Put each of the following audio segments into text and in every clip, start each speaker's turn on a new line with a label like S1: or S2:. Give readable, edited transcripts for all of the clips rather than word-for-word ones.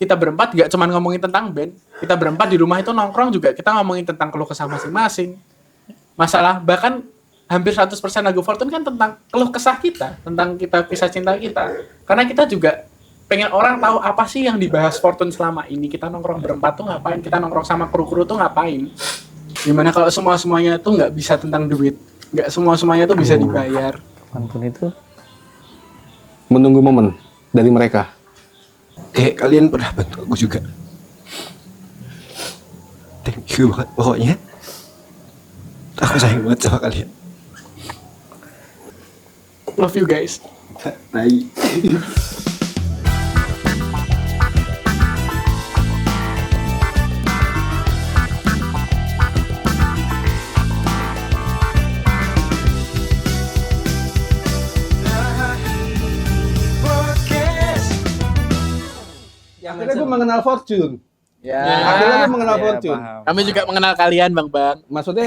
S1: kita berempat gak cuma ngomongin tentang band, kita berempat di rumah itu nongkrong juga kita ngomongin tentang keluh kesah masing-masing. Masalah bahkan hampir 100% lagu Fortune kan tentang keluh kesah kita, tentang kita kisah cinta kita. Karena kita juga pengen orang tahu apa sih yang dibahas Fortune selama ini. Kita nongkrong berempat tuh ngapain, kita nongkrong sama kru-kru tuh ngapain. Gimana kalau semua-semuanya tuh nggak bisa tentang duit, nggak semua-semuanya tuh bisa dibayar.
S2: Kapanpun itu
S3: Menunggu momen dari mereka.
S4: Kalian pernah bantu aku juga. Thank you banget pokoknya. Aku sayang banget sama kalian.
S1: Love you guys.
S4: Bye.
S3: Akhirnya gue mengenal Fortune.
S1: Ya.
S3: Akhirnya gue mengenal Fortune.
S2: paham.
S1: Kami juga mengenal kalian, Bang.
S3: Maksudnya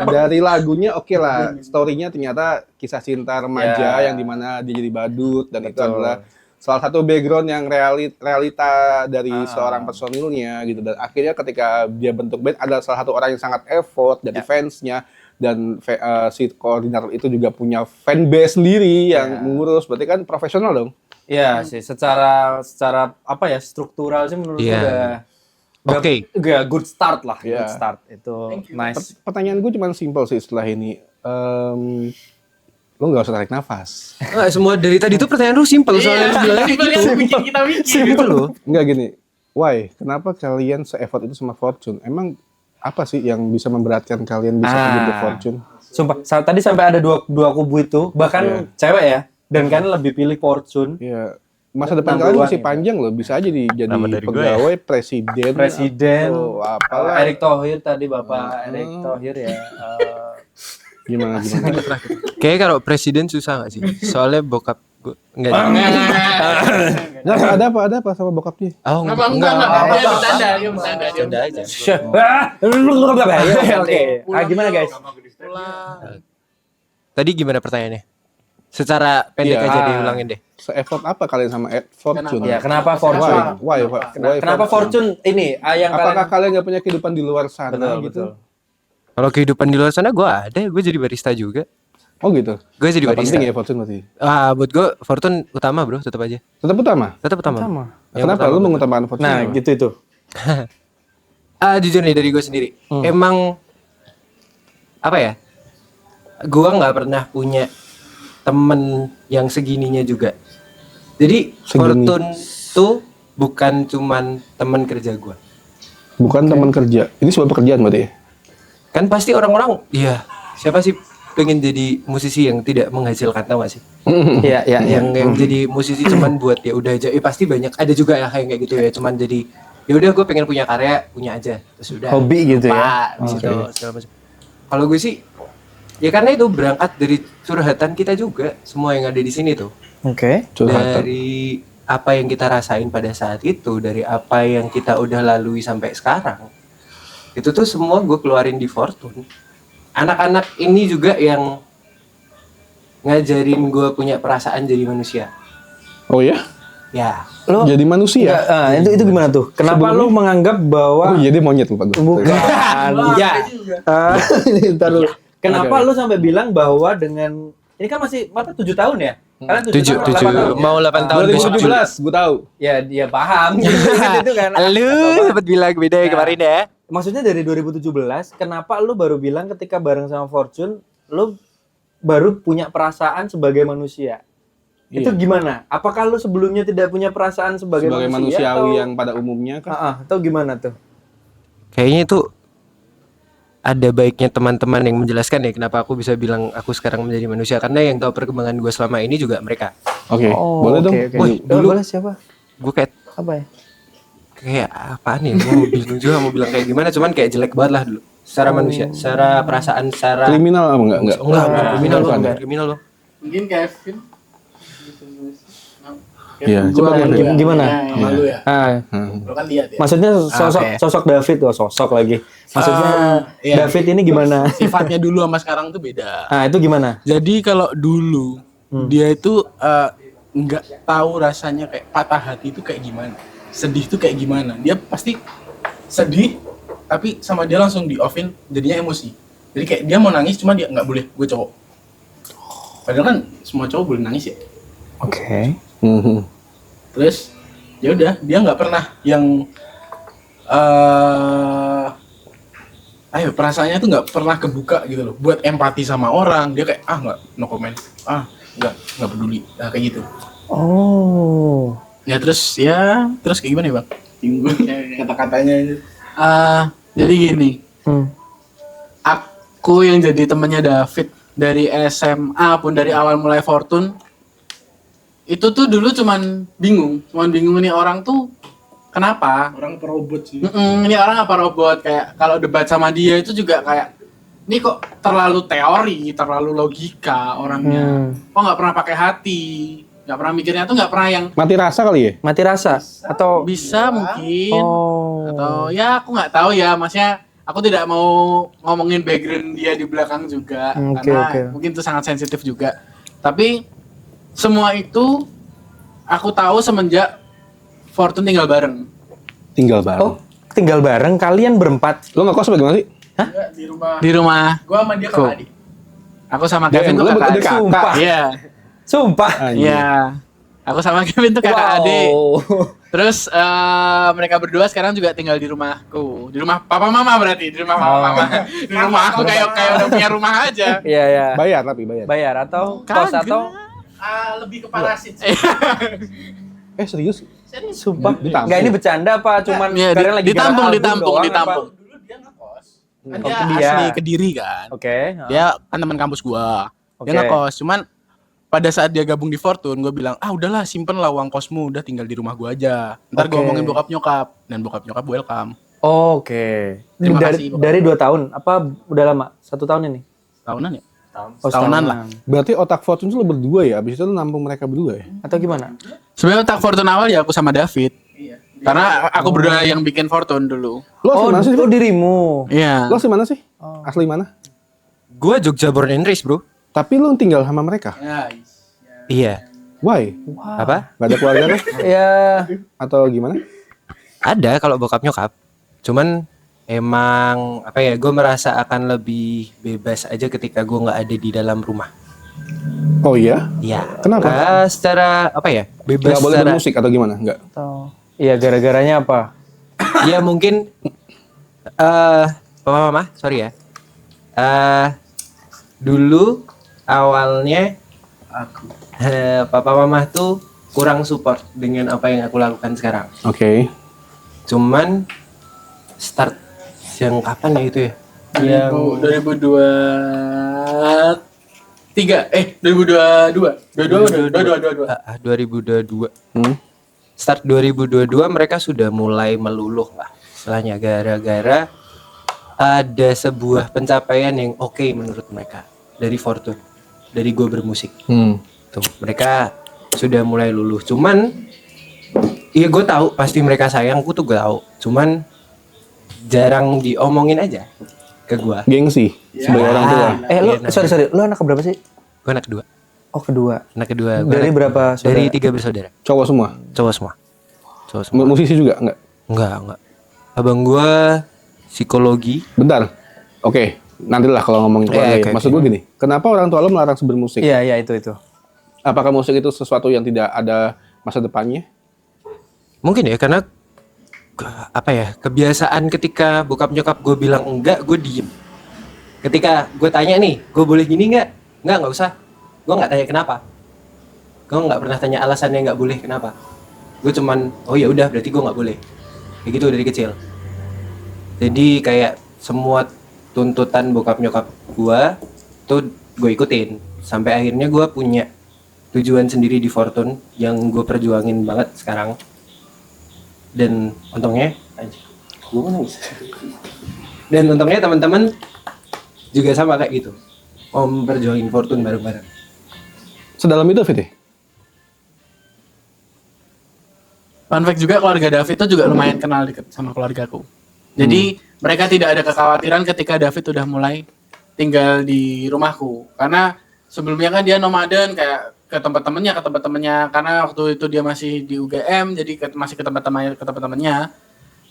S3: dari lagunya oke lah, story-nya ternyata kisah cinta remaja yang dimana dia jadi badut dan itu adalah salah satu background yang realita dari seorang personilnya gitu. Dan akhirnya ketika dia bentuk band ada salah satu orang yang sangat effort dari fansnya dan si koordinator itu juga punya fanbase sendiri yang mengurus, berarti kan profesional dong.
S2: Iya sih, secara apa ya, struktural sih menurut gue udah good start lah, good start. Itu nice.
S3: Pertanyaan gue cuma simpel sih setelah ini. Lo nggak usah tarik nafas.
S4: Semua dari tadi itu pertanyaan lu simpel soalnya lu bilangnya
S1: Bikin kita mikir
S4: gitu loh.
S3: Enggak gini. Why? Kenapa kalian se-effort itu sama Fortune? Emang apa sih yang bisa memberatkan kalian bisa pergi ke Fortune?
S2: Sumpah, tadi sampai ada dua kubu itu, bahkan cewek ya, dan kan lebih pilih Fortune.
S3: Iya. Masa depan kalian masih panjang loh, bisa aja jadi pegawai, presiden, atau apalah.
S2: Erick Thohir tadi, Bapak Erick Thohir ya.
S3: Gimana?
S4: Kayaknya kalau presiden susah nggak sih? Soalnya bokap gue enggak.
S3: Ada apa sama bokapnya?
S4: Oh,
S1: enggak. Dia bercanda
S4: aja.
S2: Oke. Gimana guys?
S4: Tadi gimana pertanyaannya? Secara pendek aja diulangin deh.
S3: Se-effort apa kalian sama Fortune?
S2: Ya, kenapa Fortune?
S3: Why
S2: Kenapa Fortune ini yang
S3: apakah kalian nggak punya kehidupan di luar sana
S2: betul.
S4: Kalau kehidupan di luar sana gue ada, gue jadi barista juga.
S3: Oh gitu.
S4: Gue jadi barista.
S3: Penting ya Fortune berarti.
S4: Buat gue Fortune utama bro, tetap aja.
S3: Tetap utama. Kenapa lu mengutamakan Fortune?
S2: Nah, gitu itu.
S4: Jujur nih dari gue sendiri, emang apa ya? Gue nggak pernah punya temen yang segininya juga. Jadi Fortune tuh bukan cuman teman kerja gue.
S3: Bukan teman kerja. Ini sebuah pekerjaan berarti ya?
S4: Kan pasti orang-orang, iya siapa sih pengen jadi musisi yang tidak menghasilkan, tau gak sih?
S2: Iya.
S4: Yang jadi musisi cuman buat ya udah aja. Pasti banyak, ada juga ya kayak gitu ya, cuman jadi ya udah gue pengen punya karya, punya aja. Terus udah
S2: hobi gitu ya.
S4: Kalau gue sih ya karena itu berangkat dari curhatan kita juga, semua yang ada di sini tuh.
S2: Oke.
S4: Dari apa yang kita rasain pada saat itu, dari apa yang kita udah lalui sampai sekarang. Itu tuh semua gue keluarin di Fortune. Anak-anak ini juga yang ngajarin gue punya perasaan jadi manusia.
S3: Oh ya?
S4: Ya.
S2: Lo
S3: jadi manusia?
S2: Itu gimana tuh? Kenapa lo menganggap bahwa
S3: jadi monyet lupa gue?
S2: Bukan. Ya. Ntar lu. Kenapa lo sampai bilang bahwa dengan ini kan masih 7 tahun ya? Kalian
S4: 7 mau 8 tahun
S3: 2017, gue tahu.
S2: Ya dia paham gitu kan.
S4: Lu sempat bilang beda ya kemarin ya.
S2: Maksudnya dari 2017, kenapa lu baru bilang ketika bareng sama Fortune, lu baru punya perasaan sebagai manusia? Itu gimana? Apakah lu sebelumnya tidak punya perasaan sebagai
S3: manusiawi yang pada umumnya kan?
S2: Atau gimana tuh?
S4: Kayaknya itu ada baiknya teman-teman yang menjelaskan ya kenapa aku bisa bilang aku sekarang menjadi manusia, karena yang tahu perkembangan gue selama ini juga mereka.
S3: Oke. Boleh dong.
S4: Woi, dulu
S2: boleh siapa?
S4: Gue kayak
S2: apa ya?
S4: Kayak apaan ya? Gue bingung juga mau bilang kayak gimana, cuman kayak jelek banget lah dulu. Secara manusia, secara perasaan, secara
S3: kriminal apa enggak?
S4: Enggak, kriminal loh.
S1: Mungkin Kevin.
S3: Iya,
S2: coba gimana?
S1: Sama lu ya. Lu kan lihat ya.
S2: Maksudnya sosok David, sosok lagi. Maksudnya David ini gimana?
S1: Sifatnya dulu sama sekarang tuh beda.
S2: Itu gimana?
S1: Jadi kalau dulu dia itu nggak tahu rasanya kayak patah hati itu kayak gimana.
S5: sedih tuh kayak gimana. Dia pasti sedih, tapi sama dia langsung di offin, jadinya emosi. Jadi kayak dia mau nangis, cuma dia nggak boleh, gue cowok. Padahal kan semua cowok boleh nangis ya.
S2: Oke.
S5: Terus ya udah, dia nggak pernah yang perasaannya tuh nggak pernah kebuka gitu loh, buat empati sama orang. Dia kayak nggak, no comment, nggak peduli, kayak gitu.
S2: Oh.
S5: Ya terus kayak gimana ya bang? Tinggal kata-katanya itu.
S1: Jadi gini,
S2: Hmm.
S1: aku yang jadi temennya David dari SMA pun dari awal mulai Fortune itu tuh dulu cuman bingung nih orang tuh kenapa?
S5: Orang perobot sih.
S1: Ini orang apa robot? Kayak kalau debat sama dia itu juga kayak ini kok terlalu teori, terlalu logika orangnya. Kok nggak pernah pakai hati, nggak pernah mikirnya tuh nggak pernah yang
S3: Mati rasa kali ya?
S2: Mati rasa atau
S1: bisa mungkin.
S2: Oh.
S1: Atau ya aku nggak tahu ya, maksudnya aku tidak mau ngomongin background dia di belakang juga karena mungkin itu sangat sensitif juga. Tapi semua itu aku tahu semenjak Fortune tinggal bareng.
S3: Tinggal bareng.
S2: Oh, tinggal bareng kalian berempat.
S3: Lo nggak kos bagaimana sih?
S5: Enggak, di rumah.
S1: Di rumah.
S5: Gua sama dia kakak adik.
S1: Aku sama Kevin tuh
S3: lo
S1: kakak adik.
S3: kakak.
S2: Sumpah.
S1: Iya,
S2: Sumpah.
S3: Anjir.
S1: iya. Aku sama Kevin tuh kakak adik. Terus mereka berdua sekarang juga tinggal di rumahku. Di rumah papa mama berarti, di rumah papa mama. Di rumah aku kayak udah punya rumah aja.
S2: Iya, iya.
S3: Bayar tapi bayar.
S2: Bayar atau kos
S1: Kagak.
S2: atau
S5: Lebih ke parasit sih.
S3: Serius?
S2: sumpah.
S3: Ditampung.
S2: Enggak, ini bercanda apa cuman
S1: Iya,
S2: karena lagi garap album
S1: ditampung.
S2: doang, apa?
S5: Dulu dia ngekos. Kan
S2: Oh,
S5: dia
S2: dia.
S5: asli Kediri kan.
S2: Oke.
S5: Dia kan teman kampus gua. Dia
S2: Oke.
S5: ngekos, cuman pada saat dia gabung di Fortune, gue bilang, udahlah simpen lah uang kosmu, udah tinggal di rumah gua aja. Ntar gue
S2: Oke.
S5: ngomongin bokap nyokap, dan bokap nyokap welcome.
S2: Oke.
S5: Terima
S2: Dari
S5: kasih, Bapak.
S2: dari 2 tahun apa udah lama? 1 tahun ini?
S5: Tahunan ya?
S2: Oh,
S5: Setahunan lah.
S3: Berarti otak Fortune tuh lo berdua ya? Abis itu lo nampung mereka berdua ya?
S2: Atau gimana?
S1: Sebenarnya tak Fortune awal ya aku sama David. Karena aku berdua yang bikin Fortune dulu.
S3: Lo asli mana sih?
S2: Oh, dirimu.
S1: Iya.
S3: Lo asli mana sih? Asli mana?
S4: Gua Jogja born and raised, bro.
S3: Tapi lo tinggal sama mereka?
S4: Iya.
S3: Why?
S4: Apa?
S3: Gak ada keluarga kan?
S2: Ya,
S3: Atau gimana?
S4: Ada kalau bokap nyokap. Cuman emang apa ya? Gue merasa akan lebih bebas aja ketika gue nggak ada di dalam rumah.
S3: Oh iya?
S4: Iya.
S3: Kenapa?
S4: Secara apa ya? Bebas
S3: Gak boleh
S4: secara.
S3: bermusik atau gimana? Enggak.
S2: atau iya gara-garanya apa?
S4: Ya mungkin. Papa mama, sorry ya. Dulu awalnya papa mama tuh kurang support dengan apa yang aku lakukan sekarang.
S3: Oke.
S4: Cuman start yang kapan ya itu ya?
S1: Yang
S4: 2022.
S3: Hmm.
S4: Start 2022 mereka sudah mulai meluluh lah. Istilahnya gara-gara ada sebuah pencapaian yang oke menurut mereka dari Fortune, dari gue bermusik. Tuh, mereka sudah mulai luluh. Cuman iya gue tahu pasti mereka sayangku tuh gue tahu. Cuman jarang diomongin aja ke gue.
S3: Gengsi sebagai orang tua.
S2: Lu
S4: Iya,
S2: sorry, lu anak berapa sih?
S4: Gue anak kedua.
S2: Oh, kedua.
S4: Anak kedua.
S2: Dari berapa saudara?
S4: Dari 3 bersaudara.
S3: Cowok semua.
S4: Cowok semua. Cowok semua.
S3: Musisi juga enggak?
S4: Enggak. Abang gua psikologi.
S3: Bentar. Oke, nantilah kalau ngomongin keluarga.
S4: oke,
S3: Maksud gue gini, kenapa orang tua lo melarang bermusik?
S2: Iya, iya itu.
S3: Apakah musik itu sesuatu yang tidak ada masa depannya?
S4: Mungkin ya karena apa ya, kebiasaan ketika bokap nyokap gue bilang enggak, gue diem. Ketika gue tanya nih, gue boleh gini nggak usah. Gue nggak tanya kenapa. Gue nggak pernah tanya alasannya nggak boleh kenapa. Gue cuman oh ya udah berarti gue nggak boleh. Kayak gitu dari kecil. Jadi kayak semua tuntutan bokap nyokap gue tuh gue ikutin sampai akhirnya gue punya tujuan sendiri di Fortune yang gue perjuangin banget sekarang. Dan untungnya gue nangis. Dan untungnya teman-teman juga sama kayak gitu. Om perjuangin Fortune bareng-bareng.
S3: Sedalam itu, Fit?
S1: Fun fact juga keluarga David itu juga lumayan kenal deket sama keluargaku. Jadi mereka tidak ada kekhawatiran ketika David udah mulai tinggal di rumahku. Karena sebelumnya kan dia nomaden kayak ke tempat temennya karena waktu itu dia masih di UGM, jadi masih ke tempat temannya.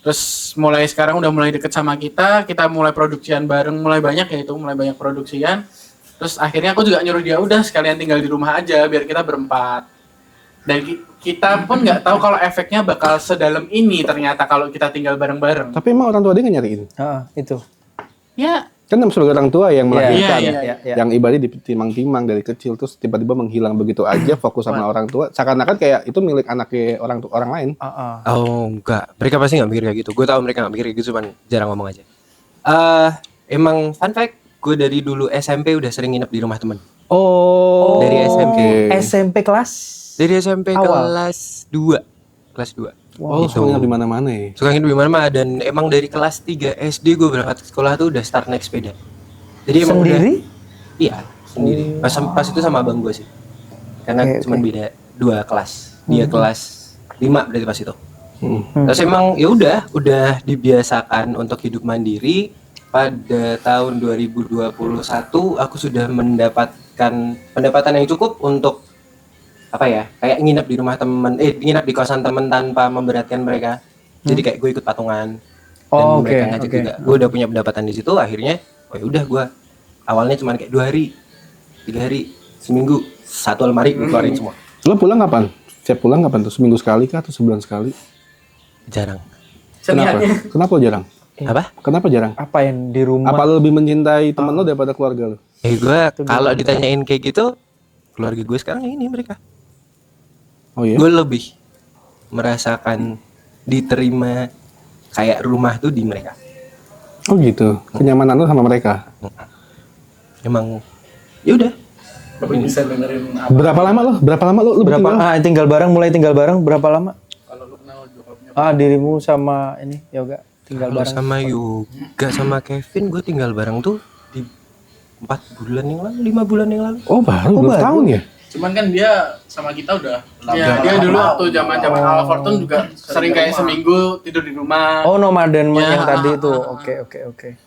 S1: Terus mulai sekarang udah mulai deket sama kita mulai produksian bareng, mulai banyak produksian. Terus akhirnya aku juga nyuruh dia udah sekalian tinggal di rumah aja biar kita berempat. Dan kita pun nggak tahu kalau efeknya bakal sedalam ini ternyata kalau kita tinggal bareng-bareng.
S3: Tapi emang orang tua dia nggak nyariin.
S2: Itu.
S1: Ya,
S3: Kan sebagai orang tua yang melahirkan,
S1: iya.
S3: yang ibaratnya ditimang-timang dari kecil terus tiba-tiba menghilang begitu aja fokus sama orang tua, seakan-akan kayak itu milik anaknya orang lain.
S4: Oh enggak, mereka pasti nggak mikir kayak gitu. Gue tahu mereka nggak mikir kayak gitu, cuman jarang ngomong aja. Emang fun fact, gue dari dulu SMP udah sering nginep di rumah temen.
S2: Oh.
S4: Dari SMP.
S2: SMP kelas.
S4: Dari SMP
S2: Awal.
S4: kelas 2. Kelas 2.
S3: Oh,
S4: Gitu.
S3: soalnya di mana-mana ya.
S4: Suka nginep di mana-mana, dan emang dari kelas 3 SD gue berangkat ke sekolah tuh udah start naik sepeda. Jadi emang
S2: Sendiri?
S4: Iya, sendiri. Pas itu sama abang gue sih. Karena
S2: Oke,
S4: cuman beda 2 kelas. Dia kelas 5 berarti pas itu.
S3: Hmm.
S4: Terus emang ya udah dibiasakan untuk hidup mandiri. Pada tahun 2021 aku sudah mendapatkan pendapatan yang cukup untuk apa ya? Kayak nginep di rumah teman, nginep di kosan teman tanpa memberatkan mereka. Jadi kayak gue ikut patungan. Dan
S2: Oh,
S4: mereka
S2: oke,
S4: ngajak
S2: oke.
S4: juga. Gue udah punya pendapatan di situ, akhirnya oh ya udah gue awalnya cuma kayak 2 hari, 3 hari, seminggu, 1 lemari gue keluarin semua.
S3: Lo pulang kapan? Siap pulang kapan tuh? Seminggu sekali kah atau sebulan sekali?
S4: Jarang.
S3: Kenapa? Kenapa lo jarang?
S4: Apa?
S3: Kenapa jarang?
S2: Apa yang di rumah?
S3: Apa lo lebih mencintai teman lo daripada keluarga lo?
S4: Gue kalau ditanyain kayak gitu, keluarga gue sekarang ini mereka.
S3: Oh iya.
S4: Gue lebih merasakan diterima kayak rumah tuh di mereka.
S3: Oh gitu. Kenyamanan lo sama mereka.
S4: Emang ya udah.
S5: Tapi bisa dengerin apa
S3: Berapa lama lo? Lo
S2: Berapa tinggal bareng, mulai tinggal bareng berapa lama?
S5: kalau lu kenal jokapnya.
S2: Dirimu sama ini Yoga tinggal
S4: Kalau
S2: bareng.
S4: sama Yoga sama Kevin gue tinggal bareng tuh di 4 bulan yang lalu, 5 bulan yang lalu.
S3: Oh baru, belum tahun ya?
S5: Cuman kan dia sama kita udah
S1: ya dia dulu waktu zaman awal Fortune juga sering kayak seminggu tidur di rumah.
S2: Oh, nomaden
S1: Ya.
S2: yang tadi itu. Oke.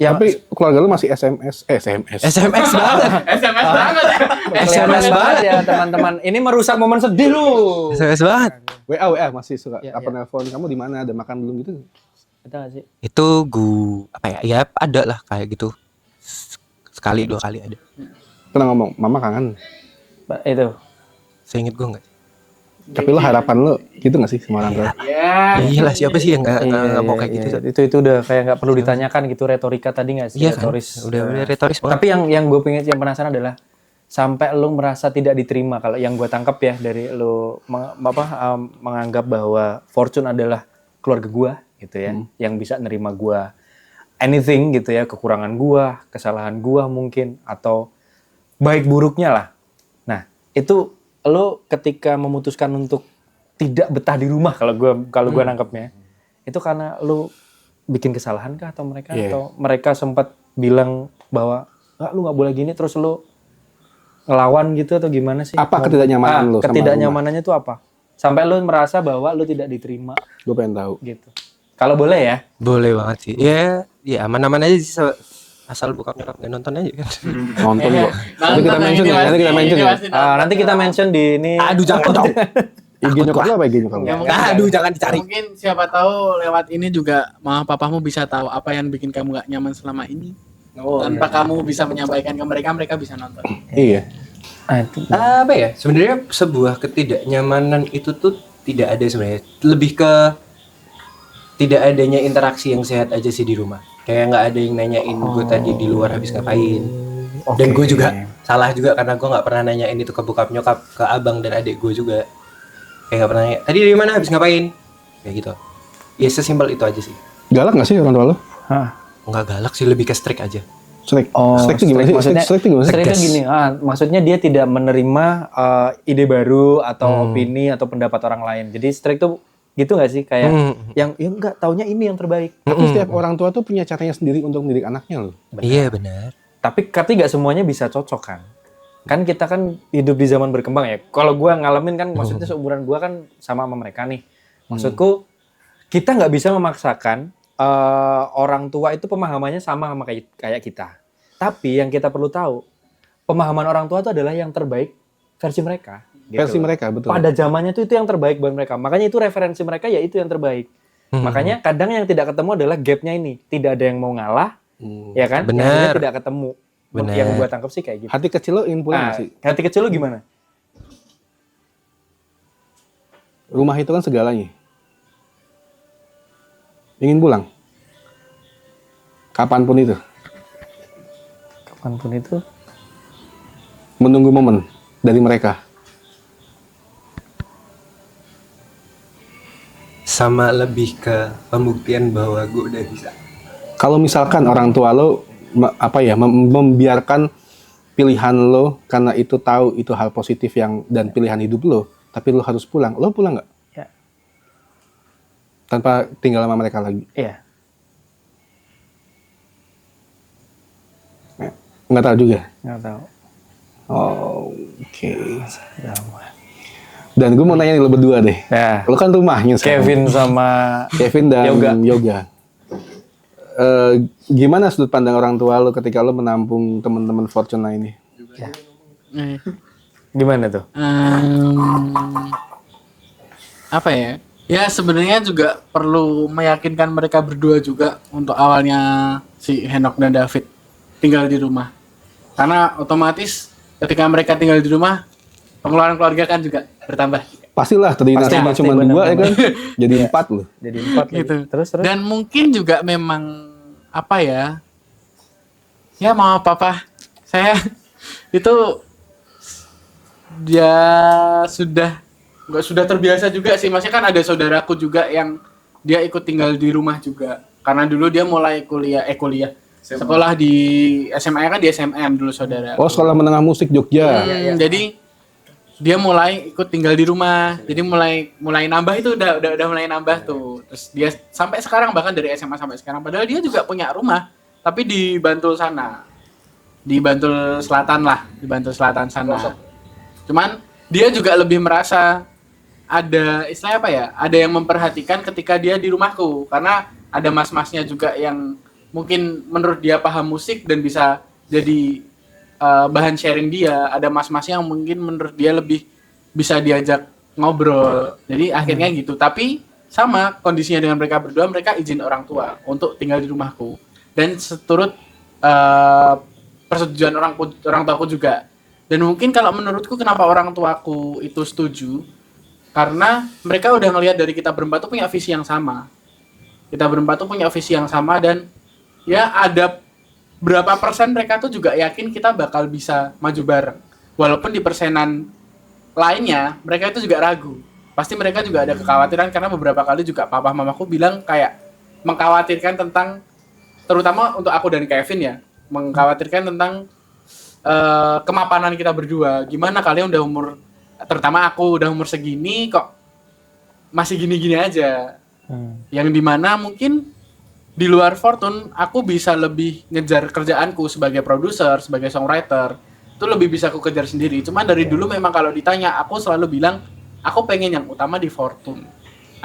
S2: Ya,
S3: Tapi keluarga lo masih SMS.
S4: SMS banget.
S1: SMS banget.
S2: SMS banget ya teman-teman. Ini merusak momen sedih lu.
S4: SMS banget.
S3: WA masih suka.
S2: Ya,
S3: Apa
S2: ya.
S3: nelpon kamu di mana? Ada makan belum gitu?
S2: Kita nggak sih?
S4: Itu gue apa ya? Ya ada lah kayak gitu. Sekali 2 kali ada.
S3: Pernah ngomong, mama kangen.
S2: Itu.
S4: Seinget gue enggak.
S3: Tapi lo harapan lo gitu gak sih sama orang tua?
S1: Ya.
S4: Iyalah, siapa sih yang enggak mau kayak gitu?
S2: Itu udah kayak nggak perlu ditanyakan gitu, retorika tadi nggak sih?
S4: Iya kan?
S2: Retoris.
S4: Udah retoris banget.
S2: Tapi yang gue pengen, yang penasaran adalah sampai lu merasa tidak diterima. Kalau yang gue tangkap ya dari lu menganggap bahwa Fortune adalah keluarga gue gitu ya, yang bisa nerima gue anything gitu ya, kekurangan gue, kesalahan gue mungkin, atau baik buruknya lah. Nah itu lu ketika memutuskan untuk tidak betah di rumah, kalau gue nangkepnya itu karena lu bikin kesalahan kah, atau mereka atau mereka sempat bilang bahwa lu nggak boleh gini, terus lu ngelawan gitu atau gimana sih?
S3: Apa ketidaknyamanan lu sama
S2: Ketidaknyamanannya itu apa? Sampai lu merasa bahwa lu tidak diterima
S3: Gue pengen tahu.
S2: gitu. Kalau boleh ya.
S4: Boleh banget sih. Ya aman-aman aja sih, asal bokap nyokap nggak nonton aja kan.
S3: Nonton kok. Nanti kita mention ya.
S2: Nanti kita mention di ini.
S4: Aduh jangan dong.
S3: IG nyokap lo apa IG nyokap lo?
S4: Aduh jangan dicari.
S1: Mungkin siapa tahu lewat ini juga mama papamu bisa tahu apa yang bikin kamu gak nyaman selama ini. Tanpa kamu bisa menyampaikan ke mereka, mereka bisa nonton.
S3: Iya.
S2: Itu.
S4: Apa ya? Sebenarnya sebuah ketidaknyamanan itu tuh tidak ada sebenarnya. Lebih ke tidak adanya interaksi yang sehat aja sih di rumah. Kayak nggak ada yang nanyain gue tadi di luar habis ngapain. Dan gue juga salah juga karena gue nggak pernah nanyain itu ke bokap nyokap, ke abang dan adik gue juga. Kayak nggak pernah nanya. Tadi dari mana habis ngapain? Kayak gitu. Ya sesimpel itu aja sih.
S3: Galak gak sih orang tua lo?
S4: Nggak galak sih, lebih ke strict aja.
S3: Strict. Strict itu gimana sih?
S2: Maksudnya,
S3: Strict itu gimana sih?
S2: strict itu gini, maksudnya dia tidak menerima ide baru atau opini atau pendapat orang lain. Jadi strict itu gitu nggak sih, kayak yang nggak taunya ini yang terbaik.
S3: Tapi setiap orang tua tuh punya caranya sendiri untuk mendidik anaknya loh.
S4: Iya benar.
S2: Tapi nggak semuanya bisa cocok kan? Kan kita kan hidup di zaman berkembang ya. Kalau gue ngalamin kan, maksudnya seumuran gue kan sama mereka nih. Maksudku kita nggak bisa memaksakan orang tua itu pemahamannya sama kayak kita. Tapi yang kita perlu tahu, pemahaman orang tua itu adalah yang terbaik versi mereka. Gitu.
S3: Versi mereka, betul.
S2: Pada zamannya itu yang terbaik buat mereka. Makanya itu referensi mereka ya itu yang terbaik. Makanya kadang yang tidak ketemu adalah gapnya ini. Tidak ada yang mau ngalah, ya kan?
S4: Benar.
S2: Yang akhirnya tidak ketemu.
S4: Benar.
S2: Yang gue tangkap sih kayak gitu.
S3: Hati kecil lo ingin pulang
S2: Nah,
S3: nggak sih?
S2: hati kecil lu gimana?
S3: Rumah itu kan segalanya. Ingin pulang. Kapanpun itu.
S2: Kapanpun itu.
S3: Menunggu momen dari mereka.
S4: Sama lebih ke pembuktian bahwa gue udah bisa.
S3: Kalau misalkan orang tua lo membiarkan pilihan lo karena itu tahu itu hal positif dan pilihan hidup lo, tapi lo harus pulang, lo pulang nggak?
S2: Ya.
S3: Tanpa tinggal sama mereka lagi?
S2: Iya.
S3: Nggak tahu juga.
S2: Nggak tahu.
S3: Oh, oke.
S2: Tahu.
S3: Dan gue mau nanya nih lo berdua deh.
S2: Ya.
S3: Lo kan rumahnya sekarang.
S2: Kevin sama
S3: Kevin dan Yoga. Gimana sudut pandang orang tua lo ketika lo menampung teman-teman Fortuna ini?
S2: gimana tuh?
S1: Apa ya? Ya sebenarnya juga perlu meyakinkan mereka berdua juga untuk awalnya si Henok dan David tinggal di rumah. Karena otomatis ketika mereka tinggal di rumah, pengeluaran keluarga kan juga bertambah.
S3: Pastilah tadi nasinya cuma 2 ya kan, jadi 4 loh.
S2: Jadi 4
S1: Gitu.
S2: Terus.
S1: Dan mungkin juga memang apa ya? Ya maaf papa, saya itu dia sudah terbiasa juga sih. Maksudnya kan ada saudaraku juga yang dia ikut tinggal di rumah juga. Karena dulu dia mulai kuliah sekolah di SMA kan di SMM dulu saudara.
S3: Oh, sekolah menengah musik Jogja.
S1: Jadi dia mulai ikut tinggal di rumah. Jadi mulai nambah itu udah mulai nambah tuh. Terus dia sampai sekarang bahkan dari SMA sampai sekarang padahal dia juga punya rumah tapi di Bantul sana. Di Bantul Selatan lah, di Bantul Selatan sana. Cuman dia juga lebih merasa ada istilahnya apa ya? Ada yang memperhatikan ketika dia di rumahku karena ada mas-masnya juga yang mungkin menurut dia paham musik dan bisa jadi bahan sharing dia. Ada mas-mas yang mungkin menurut dia lebih bisa diajak ngobrol. Jadi akhirnya gitu. Tapi sama kondisinya dengan mereka berdua, mereka izin orang tua untuk tinggal di rumahku. Dan seturut persetujuan orang tuaku juga. Dan mungkin kalau menurutku kenapa orang tuaku itu setuju, karena mereka udah ngelihat dari kita berempat tuh punya visi yang sama. Kita berempat tuh punya visi yang sama dan ya ada berapa persen mereka tuh juga yakin kita bakal bisa maju bareng. Walaupun di persenan lainnya mereka itu juga ragu. Pasti mereka juga ada kekhawatiran karena beberapa kali juga papa mamaku bilang kayak mengkhawatirkan tentang, terutama untuk aku dan Kevin ya, mengkhawatirkan tentang kemapanan kita berdua. Gimana kalian udah umur, terutama aku udah umur segini kok masih gini-gini aja. Yang dimana mungkin di luar Fortune, aku bisa lebih ngejar kerjaanku sebagai produser, sebagai songwriter. Itu lebih bisa aku kejar sendiri. Cuman dari dulu memang kalau ditanya, aku selalu bilang, aku pengen yang utama di Fortune.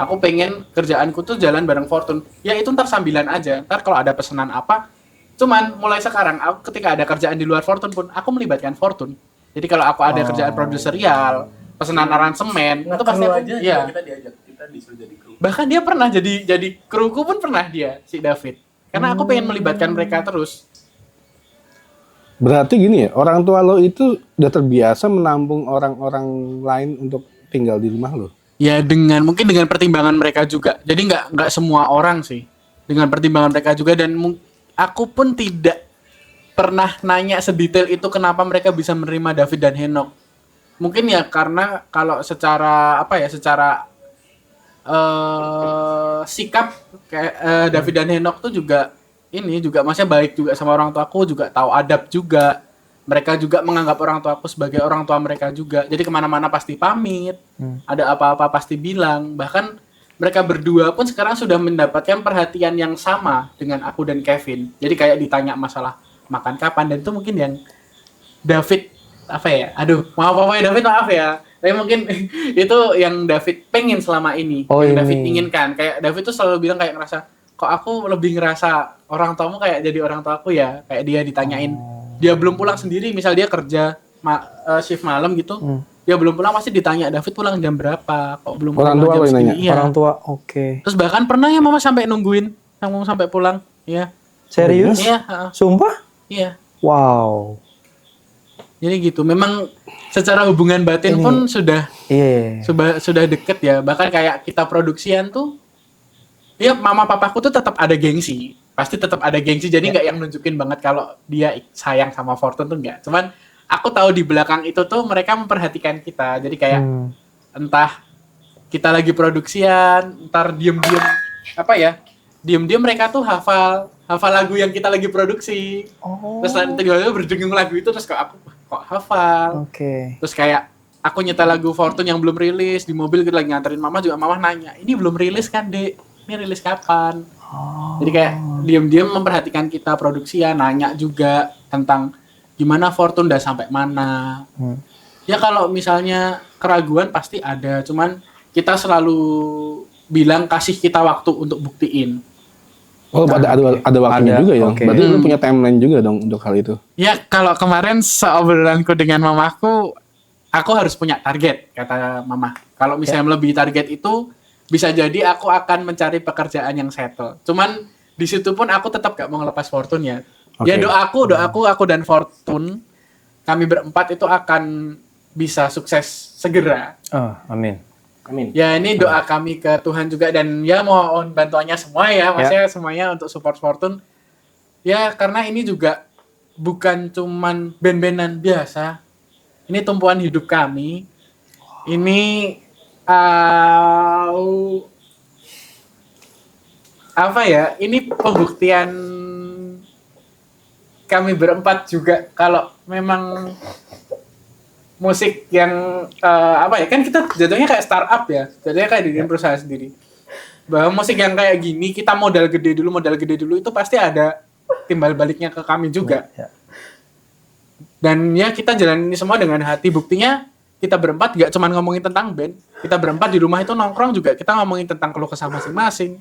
S1: Aku pengen kerjaanku tuh jalan bareng Fortune. Ya itu ntar sambilan aja. Ntar kalau ada pesanan apa, cuman mulai sekarang, aku ketika ada kerjaan di luar Fortune pun, aku melibatkan Fortune. Jadi kalau aku ada kerjaan produserial, pesanan aransemen, itu pasti aku,
S5: aja
S1: ya.
S5: kita diajak, kita disuruh jadi kru.
S1: Bahkan dia pernah jadi kruku pun pernah dia, si David. Karena aku pengen melibatkan mereka terus.
S3: Berarti gini ya, orang tua lo itu udah terbiasa menampung orang-orang lain untuk tinggal di rumah lo.
S1: Ya mungkin dengan pertimbangan mereka juga. Jadi nggak semua orang sih. Dengan pertimbangan mereka juga dan aku pun tidak pernah nanya sedetail itu kenapa mereka bisa menerima David dan Henok. Mungkin ya karena kalau secara sikap kayak David dan Henok tuh juga maksudnya baik juga sama orang tuaku, juga tahu adab juga. Mereka juga menganggap orang tuaku sebagai orang tua mereka juga. Jadi kemana-mana pasti pamit, ada apa-apa pasti bilang. Bahkan mereka berdua pun sekarang sudah mendapatkan perhatian yang sama dengan aku dan Kevin. Jadi kayak ditanya masalah makan kapan, dan itu mungkin yang David maaf ya David, maaf ya. Tapi mungkin itu yang David pengen selama ini, yang David inginkan. Kayak David tuh selalu bilang kayak ngerasa, kok aku lebih ngerasa orang tuamu kayak jadi orang tuaku ya. Kayak dia ditanyain, dia belum pulang sendiri, misal dia kerja shift malam gitu, dia belum pulang pasti ditanya, David pulang jam berapa? Kok belum
S3: Orang
S1: pulang
S3: tua
S1: jam
S3: lo yang
S1: segini?"
S3: nanya?
S1: Iya.
S2: Orang tua, oke.
S1: Terus bahkan pernah ya mama sampai nungguin kamu sampai pulang. Iya.
S2: Serius?
S1: Iya, heeh.
S2: Sumpah?
S1: Iya.
S2: Wow.
S1: Jadi gitu. Memang secara hubungan batin pun sudah
S2: Iya.
S1: sudah deket ya. Bahkan kayak kita produksian tuh, ya mama papaku tuh tetap ada gengsi. Pasti tetap ada gengsi. Jadi nggak yang nunjukin banget kalau dia sayang sama Fortune tuh nggak. Cuman aku tahu di belakang itu tuh mereka memperhatikan kita. Jadi kayak entah kita lagi produksian, ntar diem-diem apa ya? Diem-diem mereka tuh hafal lagu yang kita lagi produksi. Terus nanti tiba-tiba berdengung lagu itu terus kok hafal.
S2: Oke.
S1: Terus kayak aku nyetel lagu Fortune yang belum rilis di mobil, kita lagi nganterin mama juga, mama nanya, "Ini belum rilis kan, Dek? Ini rilis kapan?" Jadi kayak diam-diam memperhatikan kita produksian, nanya juga tentang gimana Fortune udah sampai mana. Ya kalau misalnya keraguan pasti ada, cuman kita selalu bilang kasih kita waktu untuk buktiin.
S3: Oh, ada waktunya
S2: Ada,
S3: juga ya.
S2: oke.
S3: Berarti lu punya timeline juga dong untuk hal itu.
S1: Ya kalau kemarin seobrolanku dengan mamaku, aku harus punya target, kata mama. Kalau misalnya melebihi target itu, bisa jadi aku akan mencari pekerjaan yang settle. Cuman di situ pun aku tetap gak mau ngelepas Fortune ya.
S3: Oke.
S1: Ya doaku aku dan Fortune, kami berempat itu akan bisa sukses segera.
S2: Oh, amin.
S4: Amin.
S1: Ya ini doa kami ke Tuhan juga, dan ya mohon bantuannya semua ya, maksudnya semuanya untuk support Fortune. Ya karena ini juga bukan cuman band-bandan biasa. Ini tumpuan hidup kami. Ini apa ya? Ini pembuktian kami berempat juga kalau memang musik yang apa ya, kan kita jatuhnya kayak startup ya, jatuhnya kayak diriin perusahaan sendiri. Bahwa musik yang kayak gini kita modal gede dulu itu pasti ada timbal baliknya ke kami juga.
S2: Ya.
S1: Dan ya kita jalanin ini semua dengan hati. Buktinya kita berempat gak cuma ngomongin tentang band, kita berempat di rumah itu nongkrong juga kita ngomongin tentang keluh kesah masing-masing.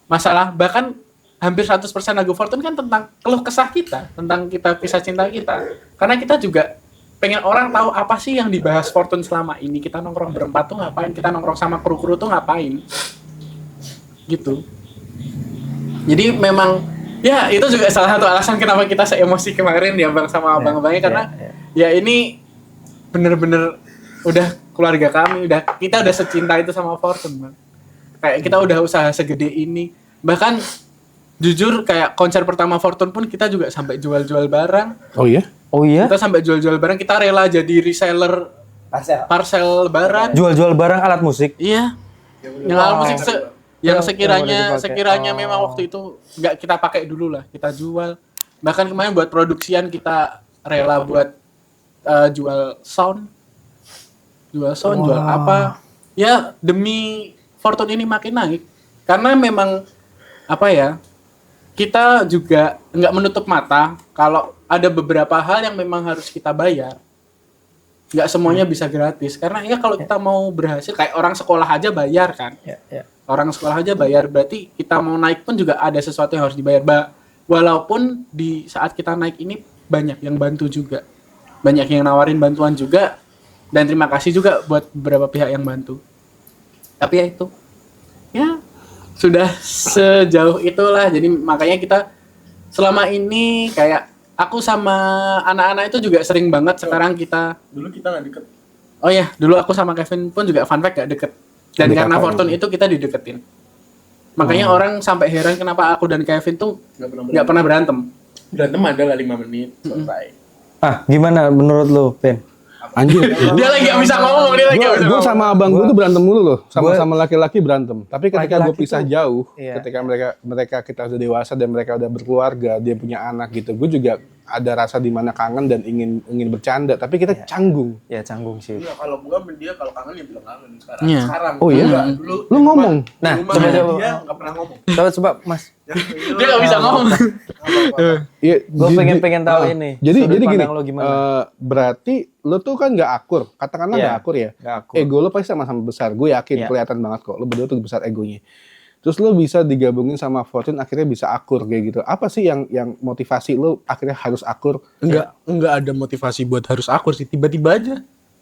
S1: Masalah bahkan hampir 100% lagu Fortune kan tentang keluh kesah kita, tentang kita kisah cinta kita. Karena kita juga pengen orang tahu apa sih yang dibahas Fortune selama ini. Kita nongkrong berempat tuh ngapain, kita nongkrong sama kru-kru tuh ngapain. Gitu. Jadi memang ya itu juga salah satu alasan kenapa kita se-emosi kemarin ya Bang sama abang-abangnya, karena ya ini bener-bener udah keluarga kami, kita udah secinta itu sama Fortune, Bang. Kayak kita udah usaha segede ini. Bahkan jujur kayak konser pertama Fortune pun kita juga sampai jual-jual barang.
S3: Oh iya?
S2: Oh iya?
S1: Kita sampai jual-jual barang, kita rela jadi reseller parcel barang.
S2: Jual-jual barang alat musik.
S1: Iya. Yang alat musik yang sekiranya
S2: boleh dipakai.
S1: memang waktu itu nggak kita pakai dulu lah, kita jual. Bahkan kemarin buat produksian kita rela buat jual sound, jual apa? Ya demi Fortune ini makin naik. Karena memang apa ya? Kita juga nggak menutup mata kalau ada beberapa hal yang memang harus kita bayar. Nggak semuanya bisa gratis. Karena ya kalau kita mau berhasil, kayak orang sekolah aja bayar kan. Orang sekolah aja bayar, berarti kita mau naik pun juga ada sesuatu yang harus dibayar. Walaupun di saat kita naik ini banyak yang bantu juga. Banyak yang nawarin bantuan juga. Dan terima kasih juga buat beberapa pihak yang bantu. Tapi ya itu. Ya sudah sejauh itulah. Jadi makanya kita selama ini kayak aku sama anak-anak itu juga sering banget sekarang kita.
S5: Dulu kita nggak deket.
S1: Oh ya, dulu aku sama Kevin pun juga fun fact gak deket. Dan
S3: Deket
S1: karena
S3: apa
S1: Fortune itu kita dideketin. Makanya orang sampai heran kenapa aku dan Kevin tuh nggak pernah berantem.
S5: Berantem ada lah 5 menit selesai.
S2: Ah, gimana menurut lu, Ben?
S3: Anjir.
S1: Dia lagi gak bisa ngomong, dia lagi gak bisa
S3: Gue
S1: ngomong.
S3: sama abang gue tuh berantem mulu loh, sama laki-laki berantem. Tapi ketika gue
S2: Laki-laki
S3: pisah
S2: tuh,
S3: jauh,
S2: iya.
S3: ketika mereka kita udah dewasa dan mereka udah berkeluarga, dia punya anak gitu, gue juga ada rasa dimana kangen dan ingin bercanda. Tapi kita canggung.
S2: Ya canggung sih.
S5: Iya, kalau gua sama dia kalau kangen ya bilang kangen sekarang.
S1: Iya.
S5: Sekarang.
S3: Oh iya?
S5: Enggak, dulu.
S3: Lu ngomong.
S2: Nah,
S5: Di rumah
S2: coba
S5: dia nggak pernah ngomong.
S2: coba Mas.
S1: Dia gak bisa ngomong.
S3: Iya,
S2: Gue pengen tahu ini.
S3: Jadi
S2: sudut
S3: gini,
S2: pandang lo gimana?
S3: berarti lo tuh kan nggak akur, katakanlah
S2: Iya.
S3: nggak akur ya.
S2: Nggak akur.
S3: Ego lo pasti sama-sama besar, gue yakin
S2: Iya.
S3: kelihatan banget kok. Lo berdua tuh besar egonya. terus lu bisa digabungin sama Fortune akhirnya bisa akur kayak gitu. Apa sih yang motivasi lu akhirnya harus akur?
S1: Enggak ada motivasi buat harus akur sih, tiba-tiba aja.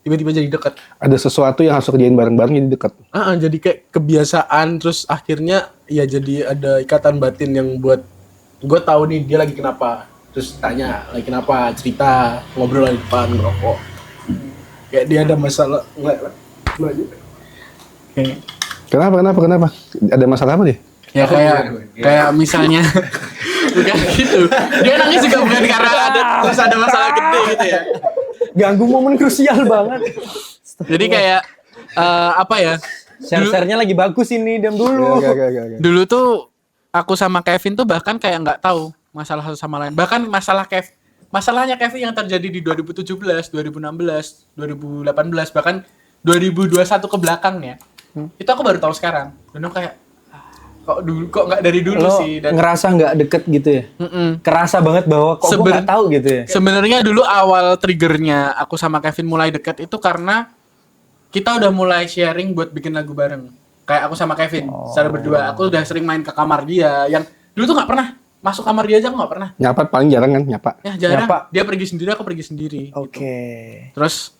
S1: Tiba-tiba jadi dekat.
S3: Ada sesuatu yang harus kerjain bareng-bareng jadi deket.
S1: Jadi kayak kebiasaan, terus akhirnya ya jadi ada ikatan batin yang buat gue tahu nih dia lagi kenapa, terus tanya lagi kenapa, cerita, ngobrol di depan ngerokok, kayak dia ada masalah nggak kayak
S3: Kenapa? Ada masalah apa nih?
S1: ya kayak misalnya bukan gitu, dia nangis juga bukan karena ada masalah gede gitu ya.
S2: Ganggu momen krusial banget.
S1: Jadi kayak apa ya,
S2: Share-nya lagi bagus ini, diam dulu.
S3: Gak.
S1: dulu tuh aku sama Kevin tuh bahkan kayak nggak tahu masalah satu sama lain. Bahkan masalahnya Kevin yang terjadi di 2017, 2016, 2018, bahkan 2021 ke belakangnya. Itu aku baru tahu sekarang. Dan aku kayak kok nggak dari dulu
S2: Lo
S1: sih. Dan
S2: ngerasa nggak deket gitu ya? Kerasa banget bahwa kok gue nggak tahu gitu ya?
S1: sebenarnya dulu awal triggernya aku sama Kevin mulai deket itu karena kita udah mulai sharing buat bikin lagu bareng. Kayak aku sama Kevin secara berdua, aku udah sering main ke kamar dia. Yang dulu tuh nggak pernah masuk kamar dia aja, aku nggak pernah.
S3: Nyapa paling jarang kan nyapa.
S1: Ya jarang.
S2: Nyapa.
S1: Dia pergi sendiri, aku pergi sendiri.
S2: Oke.
S1: Terus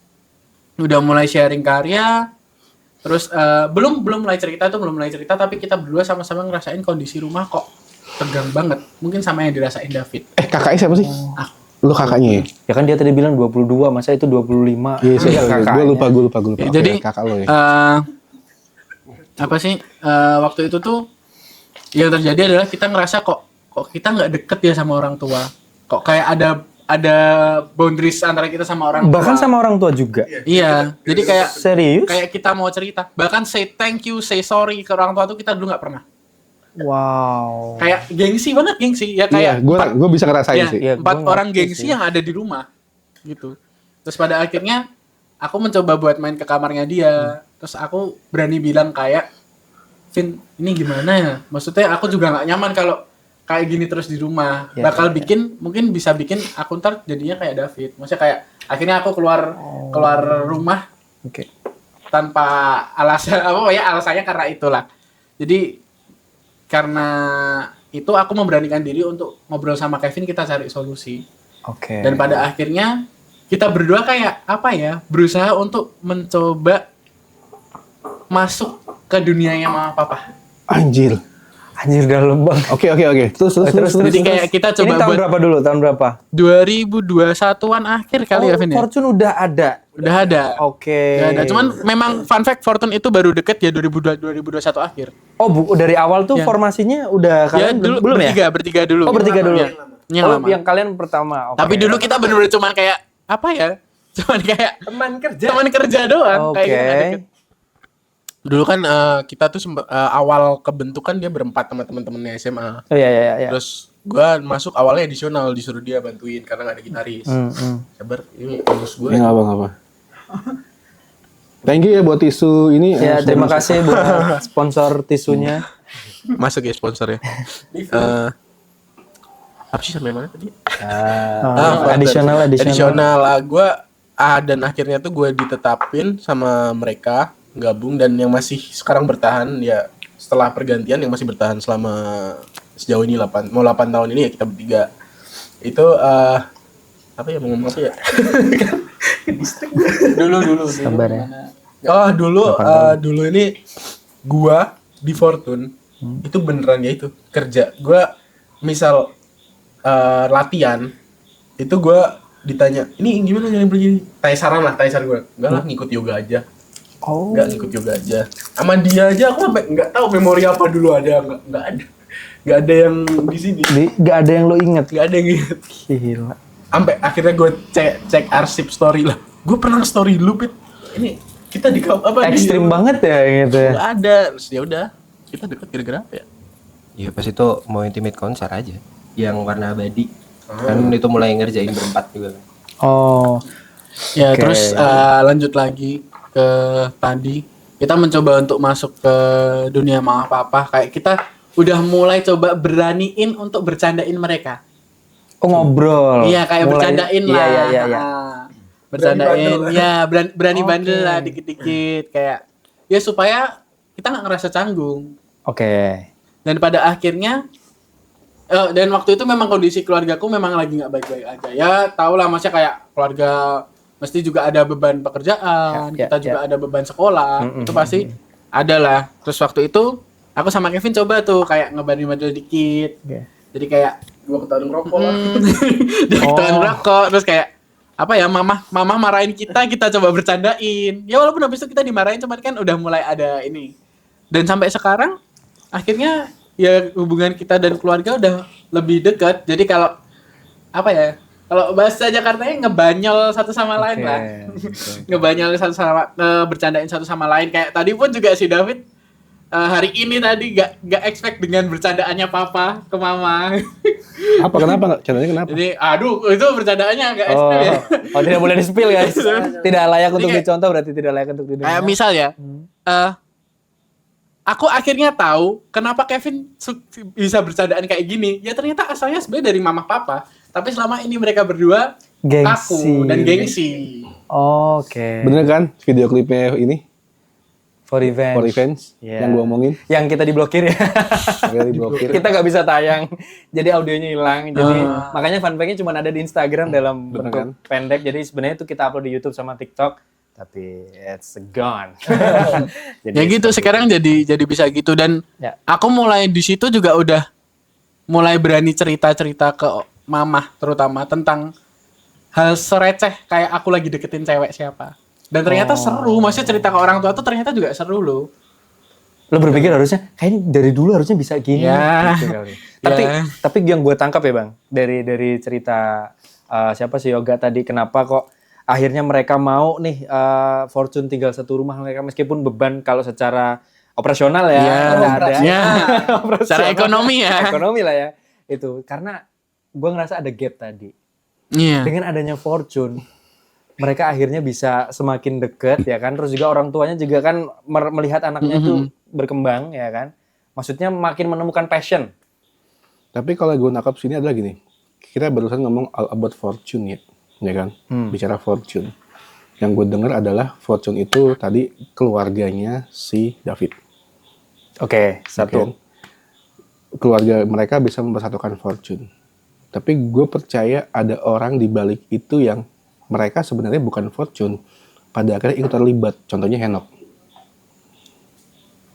S1: udah mulai sharing karya. Terus belum mulai cerita, tapi kita berdua sama-sama ngerasain kondisi rumah kok tegang banget. Mungkin sama yang dirasain David.
S3: Kakaknya siapa sih? Lu kakaknya ya?
S2: Ya kan dia tadi bilang 22, masa itu 25?
S3: Iya, gue lupa.
S1: Ya,
S3: Oke,
S1: jadi
S3: kakak lo ya.
S1: apa sih waktu itu tuh yang terjadi adalah kita ngerasa kok kita nggak deket ya sama orang tua. Kok kayak ada boundaries antara kita sama orang tua.
S2: Bahkan sama orang tua juga?
S1: Iya, jadi kayak
S2: Serius?
S1: kayak kita mau cerita, bahkan say thank you, say sorry ke orang tua tuh kita dulu nggak pernah.
S2: Wow.
S1: Kayak gengsi ya,
S3: Iya,
S1: kayak
S3: gue bisa ngerasain
S1: ya,
S3: sih.
S2: Iya,
S1: 4
S2: gua
S1: orang
S2: ngerti
S1: gengsi
S2: sih.
S1: yang ada di rumah gitu. Terus pada akhirnya aku mencoba buat main ke kamarnya dia. Terus aku berani bilang kayak, Vin, ini gimana ya? Maksudnya aku juga nggak nyaman kalau kayak gini terus di rumah.
S2: Ya,
S1: Bakal mungkin bisa bikin aku ntar jadinya kayak David. Maksudnya kayak akhirnya aku keluar rumah
S2: Oke.
S1: tanpa alasan alasannya karena itulah. Jadi karena itu aku memberanikan diri untuk ngobrol sama Kevin, kita cari solusi.
S2: Oke.
S1: Dan pada akhirnya kita berdua kayak berusaha untuk mencoba masuk ke dunianya mama papa.
S3: Anjir,
S2: dalam bang.
S3: Oke. Terus.
S1: Jadi kayak kita coba
S2: Ini tahun
S1: buat
S2: berapa dulu? Tahun berapa?
S1: 2021-an akhir kali ya, Vin ya?
S2: Fortune udah ada.
S1: Udah ada.
S2: Oke.
S1: Udah ada. Cuman memang fun fact, Fortune itu baru deket ya 2021 akhir.
S2: Oh, dari awal tuh
S1: Ya.
S2: formasinya udah
S1: Ya
S2: kalian
S1: dulu
S2: belum ya?
S1: bertiga dulu.
S2: Oh, bertiga dulu.
S1: Iya. Yang lama.
S2: Yang kalian pertama. Oke.
S1: Tapi dulu kita bener-bener cuman kayak cuman kayak teman kerja doang
S2: Oke.
S1: kayak gitu, deket. Dulu kan kita tuh awal kebentukan dia berempat sama teman-temannya SMA.
S2: Oh iya.
S1: Terus gua masuk awalnya additional, disuruh dia bantuin karena nggak ada gitaris. Sabar, ini bagus gue.
S3: Ya nggak apa. Thank you ya buat tisu ini.
S2: Ya, terima kasih buat sponsor tisunya.
S1: Masuk ya sponsornya. Apa sih sampai mana tadi?
S2: Additional.
S1: Gue dan akhirnya tuh gue ditetapin sama mereka gabung, dan yang masih sekarang bertahan ya setelah pergantian yang masih bertahan selama sejauh ini 8 tahun ini ya kita bertiga. Itu apa ya, mau ngomong apa ya? dulu
S2: Sabar ya.
S1: Oh dulu ini gua di Fortune itu beneran ya itu kerja. Gua misal latihan itu gua ditanya, ini gimana jalan begini? Tanya saran gua. Enggak lah, ngikut yoga aja.
S2: Oh.
S1: Enggak ngikut yoga aja. Sama dia aja aku sampai enggak tahu memori apa dulu ada, enggak ada. Enggak ada yang di sini.
S2: Gak ada yang lo inget.
S1: Enggak ada yang inget.
S2: Gila.
S1: Sampai akhirnya gue cek arsip story lah. Gue pernah story dulu, Pit. Ini kita di apa?
S2: Ekstrim banget ya gitu ya.
S1: Enggak ada. Terus ya udah, kita deket gara-gara apa ya?
S4: Ya pas itu mau intimate konser aja yang warna abadi. Kan itu mulai ngerjain berempat juga kan.
S2: Oh.
S1: Ya,
S2: Oke.
S1: terus lanjut lagi ke tadi. Kita mencoba untuk masuk ke dunia mama papa. Kayak kita udah mulai coba beraniin untuk bercandain mereka.
S2: Oh, ngobrol.
S1: Iya, kayak bercandain lah.
S2: Iya.
S1: Bercandain, ya berani
S2: Oke.
S1: bandel lah dikit-dikit. Kayak ya supaya kita nggak ngerasa canggung.
S2: Oke.
S1: Dan pada akhirnya dan waktu itu memang kondisi keluargaku memang lagi nggak baik-baik aja. Ya tau lah, maksudnya kayak keluarga mesti juga ada beban pekerjaan,
S2: Ya,
S1: kita juga ada beban sekolah, itu pasti ada lah. Terus waktu itu aku sama Kevin coba tuh kayak ngebanding-banding dikit.
S2: Oke.
S1: Jadi kayak
S5: Gua ketahuan ngerokok lah.
S1: dia ketahuan rokok, terus kayak apa ya, mama marahin kita coba bercandain. Ya walaupun habis itu kita dimarahin, cuman kan udah mulai ada ini. Dan sampai sekarang akhirnya ya hubungan kita dan keluarga udah lebih dekat. Jadi kalau apa ya? Kalau bahasa Jakartanya ngebanyol satu sama lain lah. Ngebanyol satu sama bercandain satu sama lain. Kayak tadi pun juga si David hari ini tadi gak expect dengan bercandaannya papa ke mama.
S3: Apa kenapa? Caranya kenapa?
S1: Jadi aduh itu bercandaannya agak
S2: Oh,
S1: ekstrim ya.
S2: tidak boleh di-spill guys. Tidak layak untuk
S1: kayak-
S2: dicontoh, berarti tidak layak untuk didengar.
S1: Kayak misal ya, aku akhirnya tahu kenapa Kevin bisa bercandaan kayak gini. Ya ternyata asalnya sebenarnya dari mama papa. Tapi selama ini mereka berdua
S2: Gengsi.
S1: kaku dan gengsi.
S2: Oke.
S3: Bener kan video klipnya ini
S2: For revenge.
S3: For Revenge
S2: Iya.
S3: yang gua omongin?
S2: Yang kita diblokir ya.
S3: Akhirnya diblokir.
S2: Kita nggak bisa tayang, jadi audionya hilang. Jadi makanya fun fact-nya cuma ada di Instagram dalam
S3: Bener
S2: bentuk
S3: kan?
S2: pendek. Jadi sebenarnya itu kita upload di YouTube sama TikTok, tapi it's gone.
S1: Ya gitu sekarang jadi bisa gitu, dan
S2: Ya.
S1: aku mulai di situ juga udah mulai berani cerita-cerita ke mama terutama tentang hal sereceh kayak aku lagi deketin cewek siapa. Dan ternyata seru, maksudnya cerita ke orang tua tuh ternyata juga seru loh.
S2: Lo berpikir harusnya kayaknya dari dulu harusnya bisa gini.
S1: Ya.
S2: Gitu kali. Tapi yang gue tangkap ya bang, dari cerita siapa sih Yoga tadi, kenapa kok akhirnya mereka mau nih Fortune tinggal satu rumah mereka meskipun beban kalau secara operasional ya, ada.
S1: Ya. Secara ekonomi ya.
S2: Ekonomi lah ya. Itu karena gue ngerasa ada gap tadi.
S1: Iya.
S2: Dengan adanya Fortune, mereka akhirnya bisa semakin deket ya kan. Terus juga orang tuanya juga kan melihat anaknya itu berkembang ya kan. Maksudnya makin menemukan passion.
S3: Tapi kalau gue nangkap sini adalah gini, kita barusan ngomong all about fortune ya kan? Bicara fortune. Yang gue dengar adalah fortune itu tadi keluarganya si David.
S2: Oke, satu.
S3: Oke. Keluarga mereka bisa mempersatukan fortune. Tapi gue percaya ada orang di balik itu yang mereka sebenarnya bukan fortune, pada akhirnya ikut terlibat. Contohnya Henok.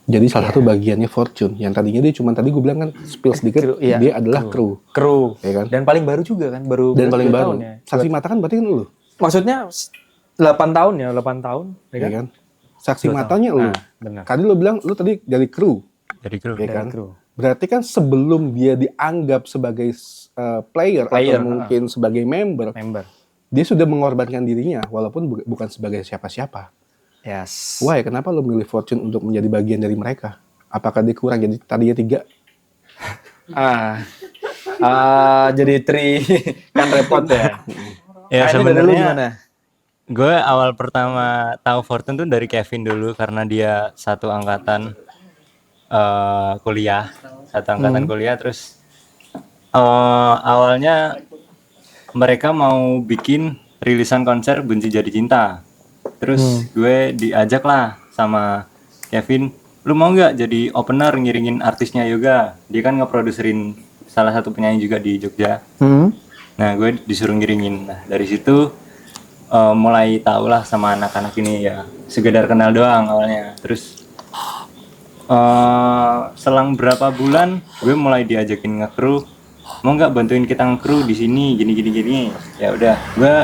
S3: Jadi salah satu bagiannya fortune. Yang tadinya dia cuma tadi gue bilang kan spill sedikit,
S2: Iya.
S3: dia adalah kru.
S2: Kru.
S3: Ya kan?
S2: Dan paling baru juga kan, baru
S3: Dan paling
S2: 2
S3: baru.
S2: tahun ya.
S3: Saksi mata kan berarti kan lu,
S2: Maksudnya 8 tahun ya, 8 tahun. Ya
S3: ya
S2: kan?
S3: kan? Saksi
S2: 2
S3: matanya
S2: tahun.
S3: lu.
S2: Nah, benar.
S3: Tadi lu bilang lu tadi dari kru,
S6: Dari kru.
S3: ya
S2: Dari
S3: kan?
S2: kru.
S3: Berarti kan sebelum dia dianggap sebagai player
S2: Player,
S3: atau mungkin sebagai member,
S2: Member.
S3: dia sudah mengorbankan dirinya walaupun bukan sebagai siapa-siapa.
S2: Yes.
S3: Why? Kenapa lo milih Fortune untuk menjadi bagian dari mereka? Apakah dia kurang jadi tadinya 3?
S2: Jadi kan repot ya.
S6: Ya
S2: Kayaknya dari lu
S6: sebenarnya
S2: gimana?
S6: gue awal pertama tahu Fortune tuh dari Kevin dulu karena dia satu angkatan kuliah, kuliah. Terus awalnya mereka mau bikin rilisan konser Benci Jadi Cinta. Terus gue diajak lah sama Kevin, lu mau nggak jadi opener ngiringin artisnya Yoga? Dia kan ngeproduserin salah satu penyanyi juga di Jogja. Nah gue disuruh ngiringin. Nah dari situ mulai tau lah sama anak-anak ini ya, sekedar kenal doang awalnya. Terus selang berapa bulan gue mulai diajakin nge-crew, mau nggak bantuin kita nge-crew di sini gini. Ya udah, gue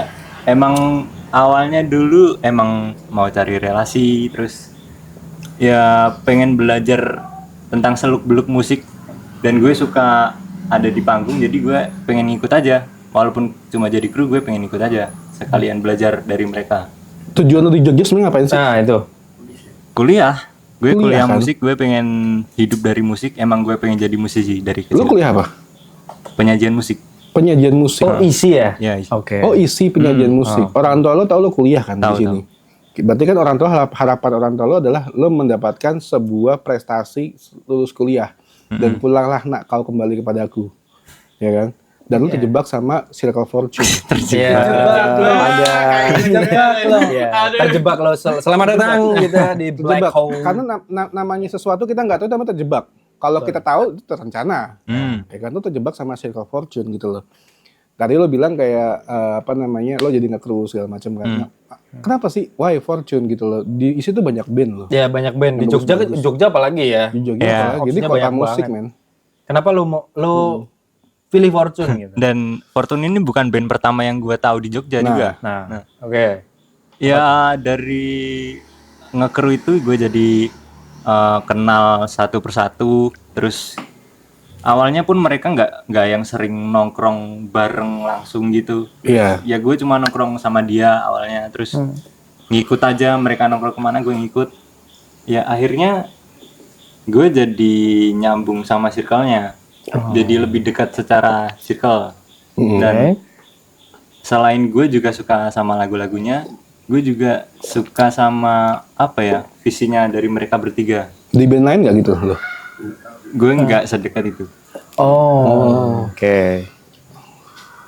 S6: emang awalnya dulu emang mau cari relasi, terus ya pengen belajar tentang seluk-beluk musik, dan gue suka ada di panggung, jadi gue pengen ikut aja. Walaupun cuma jadi kru, gue pengen ikut aja, sekalian belajar dari mereka.
S3: Tujuan lo di Jogja sebenarnya ngapain sih?
S2: Nah, itu.
S6: Kuliah
S3: Kuliah kan?
S6: musik, gue pengen hidup dari musik. Emang gue pengen jadi musisi dari kecil.
S3: Lo kuliah apa?
S6: Penyajian musik.
S3: Penyajian musik.
S2: Oh, isi ya?
S6: Ya,
S2: Oke.
S3: Oh, isi penyajian musik. Orang tua lo tahu lo kuliah kan
S6: Tahu,
S3: di sini. Berarti kan orang tua, harapan orang tua lo adalah lo mendapatkan sebuah prestasi lulus kuliah dan pulanglah nak kau kembali kepadaku, ya kan? dan lu terjebak sama Circle Fortune.
S2: Iya. Ada. Terjebak lo. Selamat datang kita di Black
S3: Terjebak.
S2: Hole.
S3: Karena namanya sesuatu kita nggak tahu, namanya terjebak. Kalau kita tahu itu terencana. Ya kan, lu terjebak sama Circle Fortune gitu loh. Tadi lo bilang kayak lo jadi nge-crew segala macam kan. Nah, kenapa sih why Fortune gitu loh? Di situ banyak band loh.
S2: Ya banyak band di
S3: Yang
S2: Jogja,
S3: bagus-bagus.
S2: Jogja apalagi ya.
S3: Di Jogja
S6: Iya.
S3: apalagi. Jadi
S2: Opsinya
S3: kota
S2: banyak
S3: musik,
S2: banget.
S3: men.
S2: Kenapa lo pilih Fortune gitu?
S6: Dan Fortune ini bukan band pertama yang gue tahu di Jogja
S3: Nah.
S6: juga.
S2: Nah, oke.
S6: Ya dari nge-crew itu gue jadi kenal satu persatu. Terus awalnya pun mereka nggak yang sering nongkrong bareng langsung gitu.
S3: Iya.
S6: Ya gue cuma nongkrong sama dia awalnya. Terus ngikut aja, mereka nongkrong kemana gue ngikut. Ya akhirnya gue jadi nyambung sama circle-nya. Jadi lebih dekat secara circle. Dan selain gue juga suka sama lagu-lagunya, gue juga suka sama visinya dari mereka bertiga.
S3: Di band lain nggak gitu loh?
S6: Gue nggak sedekat itu.
S2: Oke.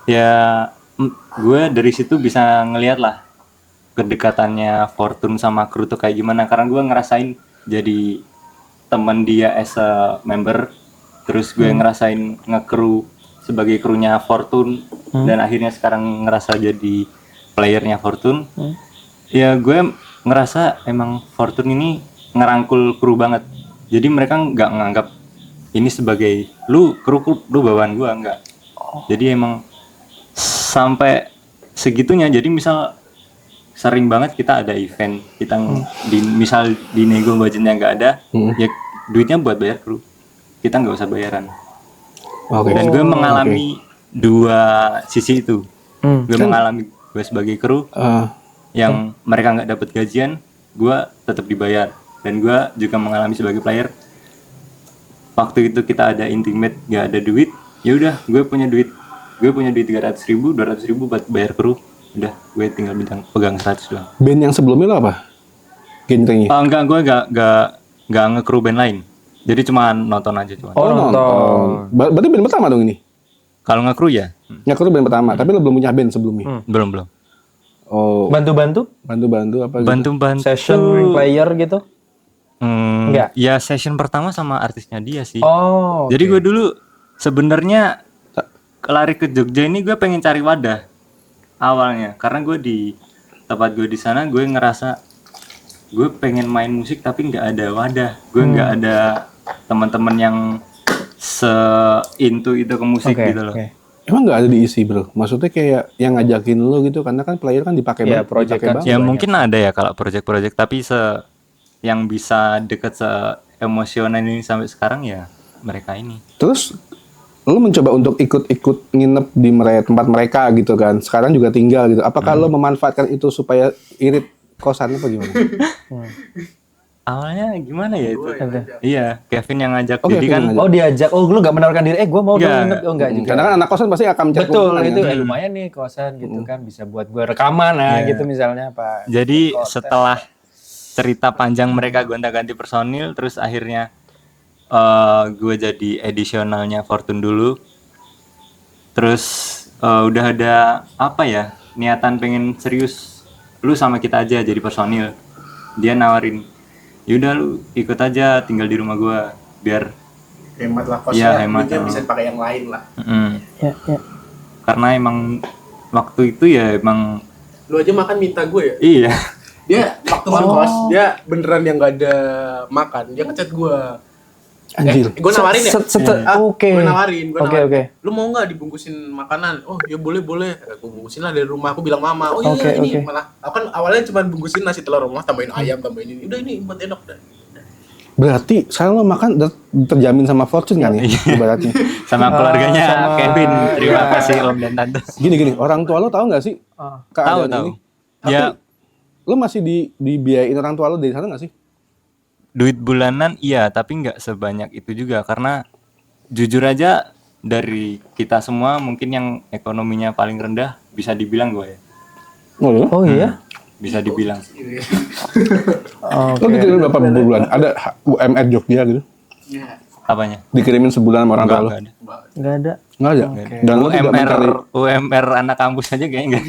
S6: Ya gue dari situ bisa ngeliat lah kedekatannya Fortune sama kru tuh kayak gimana, karena gue ngerasain jadi teman dia as a member, terus gue ngerasain nge-crew sebagai krunya Fortune, dan akhirnya sekarang ngerasa jadi playernya Fortune. Ya gue ngerasa emang Fortune ini ngerangkul kru banget, jadi mereka nggak nganggap ini sebagai lu bawaan gue, enggak. Jadi emang sampai segitunya. Jadi misal sering banget kita ada event, kita misal di nego budgetnya nggak ada, ya duitnya buat bayar kru, kita nggak usah bayaran.
S3: Oke.
S6: Dan gue mengalami dua sisi itu. Gue mengalami gue sebagai kru yang mereka nggak dapat gajian, gue tetap dibayar. Dan gue juga mengalami sebagai player. Waktu itu kita ada intimate, nggak ada duit, ya udah gue punya duit 300.000, 200.000 buat bayar kru. Udah, gue tinggal pegang 100 doang.
S3: Band yang sebelumnya lo apa? Genrenya?
S6: Enggak, gue enggak nge-crew band lain. Jadi cuma nonton aja cuma.
S2: Oh, nonton.
S3: Berarti band pertama dong ini?
S6: Kalau nge-crew ya?
S3: Nge-crew band pertama, tapi lo belum punya band sebelumnya?
S6: Belum.
S3: Oh,
S2: Bantu-bantu?
S3: bantu-bantu apa gitu?
S6: Bantu-bantu
S2: Session player gitu? Enggak.
S6: Ya session pertama sama artisnya dia sih.
S2: Oh.
S6: Jadi gue dulu sebenarnya lari ke Jogja ini gue pengen cari wadah awalnya, karena gue di tempat gue di sana gue ngerasa gue pengen main musik tapi nggak ada wadah, gue nggak ada teman-teman yang into itu ke musik gitu loh.
S3: Emang nggak ada diisi bro? Maksudnya kayak yang ngajakin lo gitu, karena kan player kan dipakai
S2: Iya,
S3: banget.
S2: project
S3: dipakai
S2: kan.
S3: banget.
S6: Ya mungkin ada ya kalau project-project, tapi yang bisa deket emosional ini sampai sekarang ya mereka ini.
S3: Terus lo mencoba untuk ikut-ikut nginep di tempat mereka gitu kan? Sekarang juga tinggal gitu. Apakah lo memanfaatkan itu supaya irit kosannya apa gimana?
S6: Awalnya gimana ya itu? Iya, Kevin yang ngajak.
S3: Oh,
S6: jadi
S3: Kevin
S6: kan
S3: yang
S2: Oh diajak, oh lu gak menawarkan diri, gue mau dong
S6: Nggak.
S2: nginep, oh enggak juga.
S3: Karena kan anak kosan pasti akan mencari
S2: Betul,
S3: keuntungan,
S2: itu
S3: kan?
S2: lumayan nih kosan gitu kan, bisa buat gue rekaman gitu misalnya Pak.
S6: Jadi setelah cerita panjang mereka gonta-ganti personil, terus akhirnya gue jadi additionalnya Fortune dulu. Terus udah ada niatan pengen serius, lu sama kita aja jadi personil. Dia nawarin, yaudah lu ikut aja tinggal di rumah gue biar
S5: Hemat lah
S6: Iya,
S5: kosnya,
S6: hemat.
S5: duitnya bisa pakai yang lain lah.
S2: Ya.
S6: karena emang waktu itu ya emang
S5: Lu aja makan minta gue ya.
S6: iya.
S5: Dia waktu ngekos, dia beneran yang gak ada makan. Dia ngechat gue.
S3: Anjir.
S5: Gue nawarin ya.
S2: Oke.
S5: Gue nawarin.
S2: Oke.
S5: Lu mau nggak dibungkusin makanan? Oh ya boleh. Aku bungkusin lah dari rumah. Aku bilang mama. Oh iya
S2: Oke,
S5: ini
S2: oke.
S5: malah. Aku kan awalnya cuma bungkusin nasi telur rumah, tambahin ayam, tambahin ini. Udah ini buat enak dah.
S3: Berarti sekarang lo makan udah terjamin sama Fortune kan ya? Ibaratnya.
S6: Sama keluarganya
S2: sama-
S6: Kevin. Terima kasih Om dan Tante.
S3: Gini, orang tua lo tahu nggak sih keadaan
S6: Tahu.
S3: ini? Tapi
S6: Ya
S3: lo masih dibiayain orang tua lo dari sana nggak sih?
S6: duit bulanan iya, tapi nggak sebanyak itu juga, karena jujur aja dari kita semua mungkin yang ekonominya paling rendah bisa dibilang gue ya.
S3: Oh, lo?
S2: Oh iya.
S6: Bisa dibilang.
S3: Lo diterima berapa bulan? Ada UMR Jogja gitu?
S5: Ya,
S6: Apanya?
S3: Dikirimin sebulan sama orang tua lo?
S6: Enggak ada.
S2: Nggak ada.
S3: Nggak ada. Dan lo tidak mencari,
S6: UMR anak kampus aja kayaknya enggak.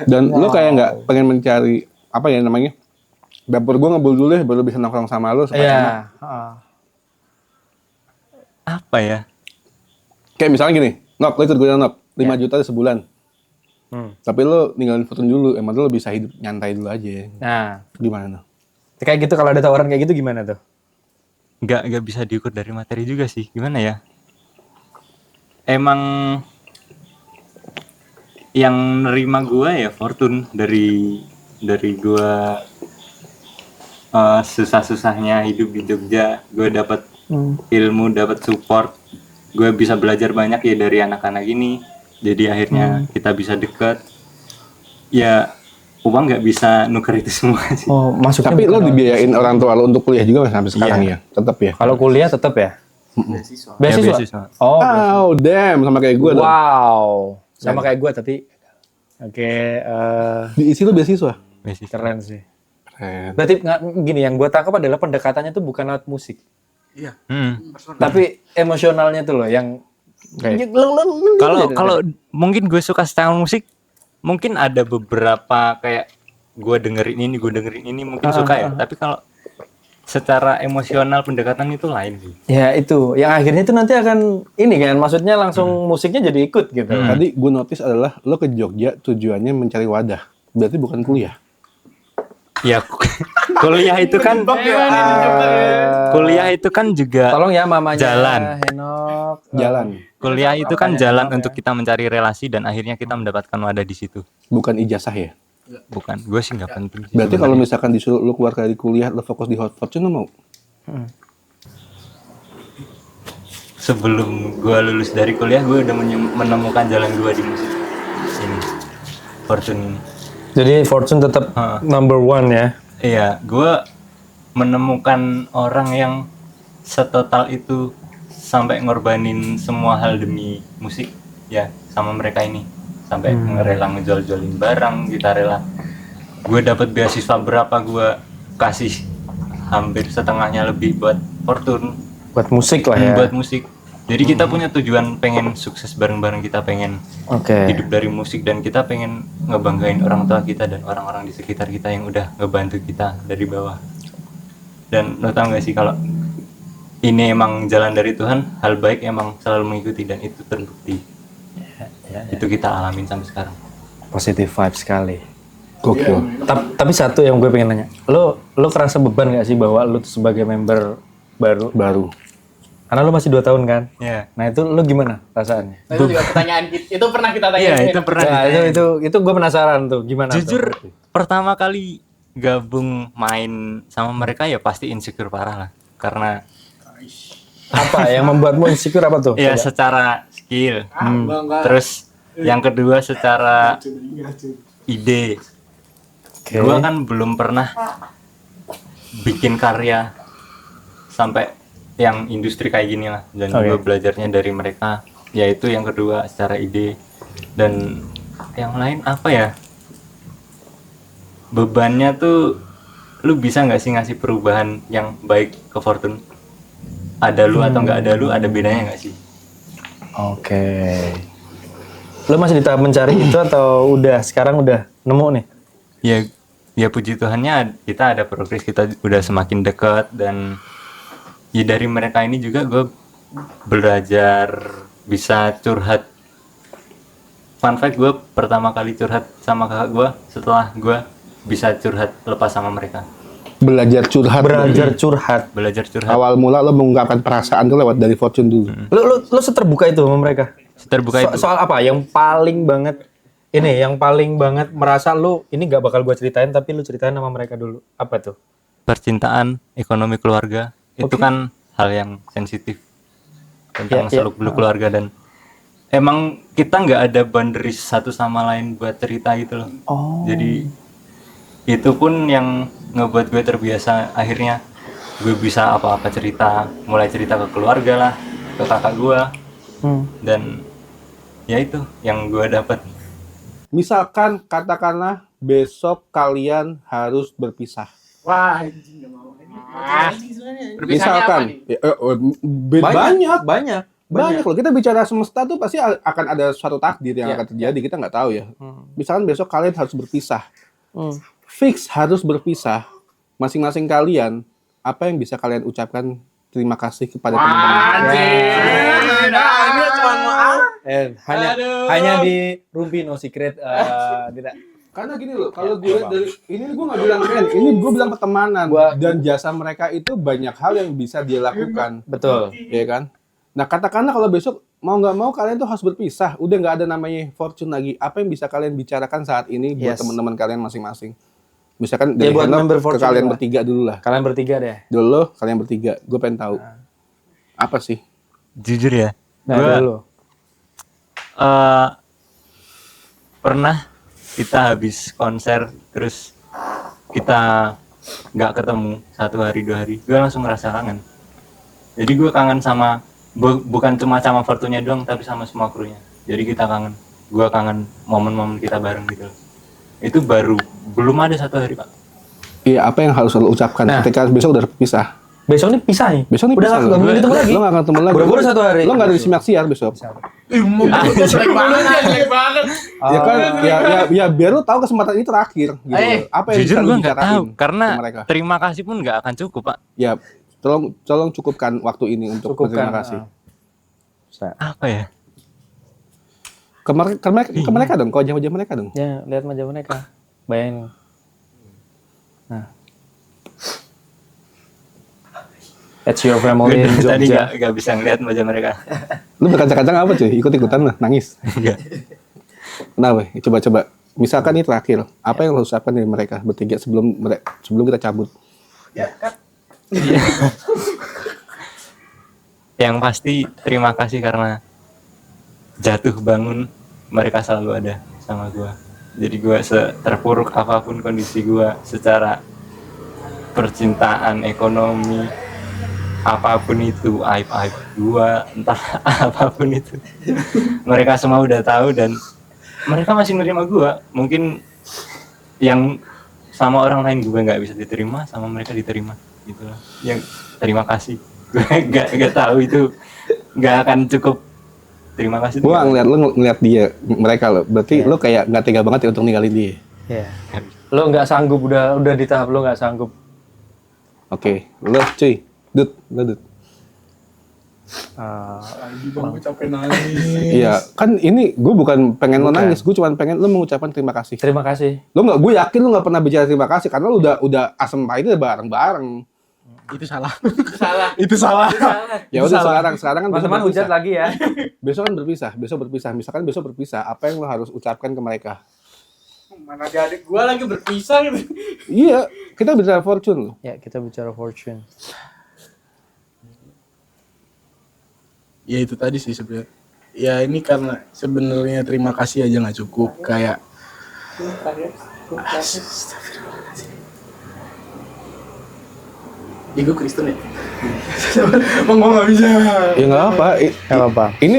S3: dan lo kayak nggak pengen mencari apa ya namanya? Dapur gue ngebul dulu ya, baru bisa nongkrong sama lo supaya enak.
S2: Iya. Heeh.
S6: Apa ya?
S3: Kayak misalnya gini, Nok, lo ikut gue Nok, 5 juta sebulan. Tapi lo ninggalin Fortune dulu, emang lo bisa hidup nyantai dulu aja.
S2: Nah,
S3: Gimana tuh?
S2: kayak gitu kalau ada tawaran kayak gitu gimana tuh?
S6: Enggak bisa diukur dari materi juga sih. Gimana ya? Emang yang nerima gua ya Fortune dari gua susah-susahnya hidup di Jogja, gua dapat ilmu, dapat support, gua bisa belajar banyak ya dari anak-anak ini. Jadi akhirnya kita bisa dekat. Ya uang nggak bisa nuker itu semua sih.
S2: Oh, masuknya
S3: Tapi lo
S2: bukan-
S3: dibiayain orang tua lo untuk kuliah juga sampai sekarang ya? Tetap ya?
S2: Kalau kuliah tetap ya?
S6: Ya,
S2: Beasiswa?
S6: beasiswa.
S2: Oh,
S3: Oh, damn, sama kayak gue dong.
S2: wow. Sama kayak gue tapi oke,
S3: Diisi lo beasiswa?
S6: Beasiswa.
S2: keren sih.
S3: Keren.
S2: Berarti gini, yang gue tangkap adalah pendekatannya tuh bukan lewat musik,
S1: Iya.
S2: tapi emosionalnya tuh loh yang
S6: Kalau mungkin gue suka style musik, mungkin ada beberapa kayak gue dengerin ini mungkin suka ya. Tapi kalau secara emosional pendekatan itu lain sih.
S2: ya itu, yang akhirnya itu nanti akan ini kan, maksudnya langsung musiknya jadi ikut gitu.
S3: Tadi gue notice adalah lo ke Jogja tujuannya mencari wadah. Berarti bukan kuliah.
S6: Ya kuliah itu kan kuliah itu kan juga
S2: Tolong ya mamanya
S6: Jalan.
S2: Henok.
S3: Jalan.
S6: kuliah itu kan jalan untuk kita mencari relasi dan akhirnya kita mendapatkan wadah di situ.
S3: Bukan ijazah ya.
S6: Bukan, gue sih nggak penting. sih
S3: Berarti kalau
S6: sebenarnya.
S3: misalkan disuruh lo keluar dari kuliah, lo fokus di Hot Fortune, lo mau?
S6: Sebelum gue lulus dari kuliah, gue udah menemukan jalan gue di musik ini. Fortune.
S2: Jadi Fortune tetap number one ya.
S6: Iya, gue menemukan orang yang setotal itu sampai ngorbanin semua hal demi musik ya sama mereka ini, sampai rela ngejual-jualin barang, kita rela. Gue dapat beasiswa berapa gue kasih hampir setengahnya lebih buat Fortune,
S2: Buat musik lah ya.
S6: buat musik. Jadi kita punya tujuan pengen sukses bareng-bareng, kita pengen
S2: Oke.
S6: hidup dari musik dan kita pengen ngebanggain orang tua kita dan orang-orang di sekitar kita yang udah ngebantu kita dari bawah. Dan lo tau gak sih kalau ini emang jalan dari Tuhan, hal baik emang selalu mengikuti dan itu terbukti. Itu kita alamin sampai sekarang.
S2: Positive vibe sekali.
S3: Gokil.
S2: Tapi satu yang gue pengen nanya, lo kerasa beban gak sih bahwa lo tuh sebagai member baru? Karena lo masih 2 tahun kan?
S6: Iya.
S2: Nah itu lo gimana perasaannya?
S1: Nah, itu juga pertanyaan kita. Itu pernah kita tanya.
S6: Iya, itu pernah.
S2: Nah, itu gue penasaran tuh gimana?
S6: Jujur
S2: tuh?
S6: pertama kali gabung main sama mereka ya pasti insecure parah lah. Karena
S2: Apa yang membuatmu insecure apa tuh?
S6: ya secara skill.
S1: Enggak.
S6: Terus yang kedua secara ide.
S2: Oke.
S6: Gua kan belum pernah bikin karya sampai yang industri kayak gini lah, dan
S2: Oke.
S6: gue belajarnya dari mereka. Yaitu yang kedua secara ide, dan yang lain apa ya, bebannya tuh lu bisa nggak sih ngasih perubahan yang baik ke Fortune? Ada lu atau nggak ada lu, ada bedanya nggak sih?
S2: Oke. Lo masih di tahap mencari itu atau sekarang udah nemu nih?
S6: Ya puji Tuhannya kita ada progres, kita udah semakin dekat, dan ya dari mereka ini juga gue belajar bisa curhat. Fun fact, gue pertama kali curhat sama kakak gue setelah gue bisa curhat lepas sama mereka.
S3: Belajar curhat.
S6: Belajar curhat.
S3: Awal mula lo mengungkapkan perasaan tuh lewat dari Fortune dulu.
S2: Lo seterbuka itu sama mereka?
S6: Terbuka itu.
S2: Soal apa? Yang paling banget merasa lo ini gak bakal gue ceritain tapi lo ceritain sama mereka dulu. Apa tuh?
S6: Percintaan, ekonomi keluarga, itu kan hal yang sensitif tentang
S2: Ya, ya.
S6: seluk-beluk keluarga, dan emang kita nggak ada boundaries satu sama lain buat cerita gitu loh. Jadi itu pun yang ngebuat gue terbiasa, akhirnya gue bisa apa-apa cerita, mulai cerita ke keluarga lah, ke kakak gue, dan ya itu yang gue dapat.
S3: Misalkan katakanlah besok kalian harus berpisah.
S1: Wah, anjing, nggak mau. Berpisahnya apa
S3: Misalkan,
S1: nih?
S3: banyak loh. Kita bicara semesta tuh pasti akan ada suatu takdir yang
S1: Iya.
S3: akan terjadi. Kita nggak tahu ya. Misalkan besok kalian harus berpisah, fix harus berpisah. Masing-masing kalian, apa yang bisa kalian ucapkan terima kasih kepada teman-teman?
S1: Ini cuma mau
S2: Hanya di Rumpi No Secret tidak.
S3: Karena gini loh, kalau gue dari ini gue nggak bilang friend, ini gue bilang pertemanan dan jasa mereka itu banyak hal yang bisa dia lakukan,
S2: Betul.
S3: ya kan? Nah katakanlah kalau besok mau nggak mau kalian tuh harus berpisah, udah nggak ada namanya fortune lagi. Apa yang bisa kalian bicarakan saat ini buat
S2: Yes.
S3: teman-teman kalian masing-masing? Misalkan
S2: Ya,
S3: dari
S2: buat
S3: Henok
S2: member
S3: ke
S2: Fortune
S3: kalian
S2: lah.
S3: bertiga dulu lah.
S2: Kalian bertiga deh.
S3: Dulu kalian bertiga, gue pengen tahu apa sih?
S6: Jujur ya,
S2: Nah,
S6: gue
S2: dulu.
S6: pernah kita habis konser terus kita nggak ketemu 1 hari 2 hari, gue langsung ngerasa kangen. Jadi gue kangen sama bukan cuma sama Fortune-nya doang, tapi sama semua krunya. Jadi kita kangen, gue kangen momen-momen kita bareng gitu. Itu baru belum ada 1 hari Pak.
S3: Iya, apa yang harus lo ucapkan
S2: Nah.
S3: ketika besok udah berpisah?
S2: Besok nih pisah nih.
S3: Besok nih
S2: Udah
S3: pisah
S2: nggak mungkin ketemu lagi.
S3: Lo nggak ketemu lagi.
S2: Buru-buru 1 hari.
S3: Lo nggak ada di Simak Siar besok.
S1: jelek banget.
S3: Ya kan, ya biar lo tahu kesempatan ini terakhir. Gitu. Apa yang
S6: Jujur
S3: bisa lo
S6: gue nggak
S3: bicarain
S6: tahu
S3: ke
S6: karena
S3: mereka?
S6: terima kasih pun nggak akan cukup Pak.
S3: Ya, tolong cukupkan waktu ini untuk berterima kasih.
S6: Apa ya?
S3: Ke mereka dong, ke wajah-wajah mereka dong.
S2: Ya, lihat wajah mereka. Bayangin. Nah. It's your family in
S6: Tadi
S2: Jogja.
S6: nggak bisa ngeliat wajah mereka.
S3: Lu berkacang-kacang apa cuy? Ikut-ikutan lah, nangis.
S6: Enggak.
S3: Nah, weh, coba-coba. Misalkan ini terakhir, apa yang lo ucapkan dari mereka bertiga sebelum kita cabut?
S6: Yang pasti terima kasih karena jatuh bangun mereka selalu ada sama gua. Jadi gua terpuruk apapun kondisi gua secara percintaan, ekonomi, apapun itu, aib-aib gua, entah apapun itu. Mereka semua udah tahu dan mereka masih menerima gua. Mungkin yang sama orang lain gue nggak bisa diterima, sama mereka diterima gitu loh. Yang terima kasih. Gue nggak tahu itu nggak akan cukup. Terima kasih.
S3: Gua ngeliat dia, mereka lo. Berarti lo kayak nggak tega banget ya untuk ninggalin dia.
S2: Iya. Lo nggak sanggup, udah di tahap lo nggak sanggup.
S3: Oke, lo cuy. Dut.
S5: Lagi bang, gue capek nangis.
S3: Iya, kan ini gue bukan pengen lo nangis, gue cuma pengen lo mengucapkan terima kasih.
S2: Terima kasih.
S3: Lo nggak, gue yakin lo nggak pernah bicara terima kasih karena lo udah asem pahitnya bareng-bareng.
S1: Itu salah.
S5: Itu salah.
S3: Ya udah sekarang kan besok
S2: Teman-teman hujat
S3: berpisah.
S2: lagi ya.
S3: Besok berpisah. Misalkan besok berpisah, apa yang lo harus ucapkan ke mereka?
S1: Mana adik gua lagi berpisah gitu.
S3: Iya, kita bicara fortune loh.
S2: Ya, kita bicara fortune.
S5: Ya itu tadi sih sebenarnya. Ya ini karena sebenarnya terima kasih aja nggak cukup. Kayak ya gue Kristen ya. Emang gue nggak bisa.
S3: Ya nggak apa.
S2: Nggak apa-apa.
S3: Ini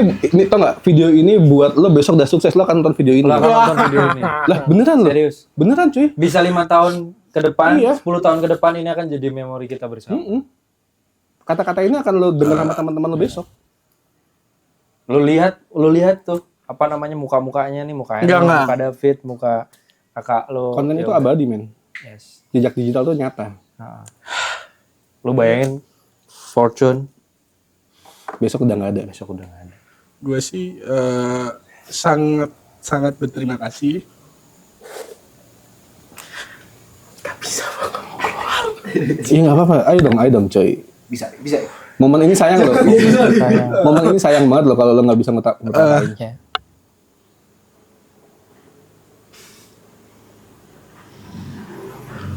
S3: tau nggak, video ini buat lo besok udah sukses, lo akan nonton video ini.
S2: Lo akan nonton video ini.
S3: Lah beneran lo?
S2: Serius.
S3: Beneran cuy.
S2: Bisa 5 tahun ke depan,
S3: Iya.
S2: 10 tahun ke depan ini akan jadi memori kita bersama.
S3: Kata-kata ini akan lo dengar sama teman-teman lo besok.
S2: Lu lihat tuh apa namanya muka-mukanya nih, muka
S5: Enggak,
S2: Eno,
S5: enggak.
S2: muka David, muka kakak lo.
S3: Konten itu
S2: Ya udah.
S3: abadi men.
S2: Yes.
S3: Jejak digital tuh nyata.
S2: Nah. Lu bayangin fortune
S3: Besok udah nggak ada.
S2: besok udah nggak ada.
S5: Gue sih sangat berterima kasih.
S3: Iya nggak apa-apa. Ayo dong coy.
S4: Bisa.
S3: Momen ini sayang loh.
S2: Sayang.
S3: Momen ini sayang banget loh kalau lo nggak bisa ngetawain.
S2: Ya.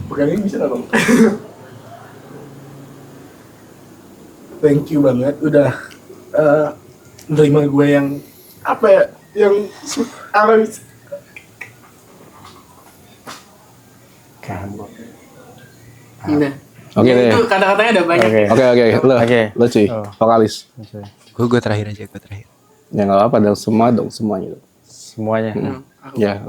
S5: Pegangin bisa nggak bang? Thank you banget udah nerima gue yang apa ya, yang harus
S1: Nah.
S3: Oke
S1: Ya,
S3: deh.
S1: itu kata-katanya ada banyak.
S2: Oke.
S3: Oke.
S2: Oke.
S3: Lo cuy,
S2: Oh.
S3: vokalis.
S4: Gue terakhir aja, gue terakhir.
S3: Ya nggak apa-apa dong, semuanya.
S2: Semuanya.
S3: Ya.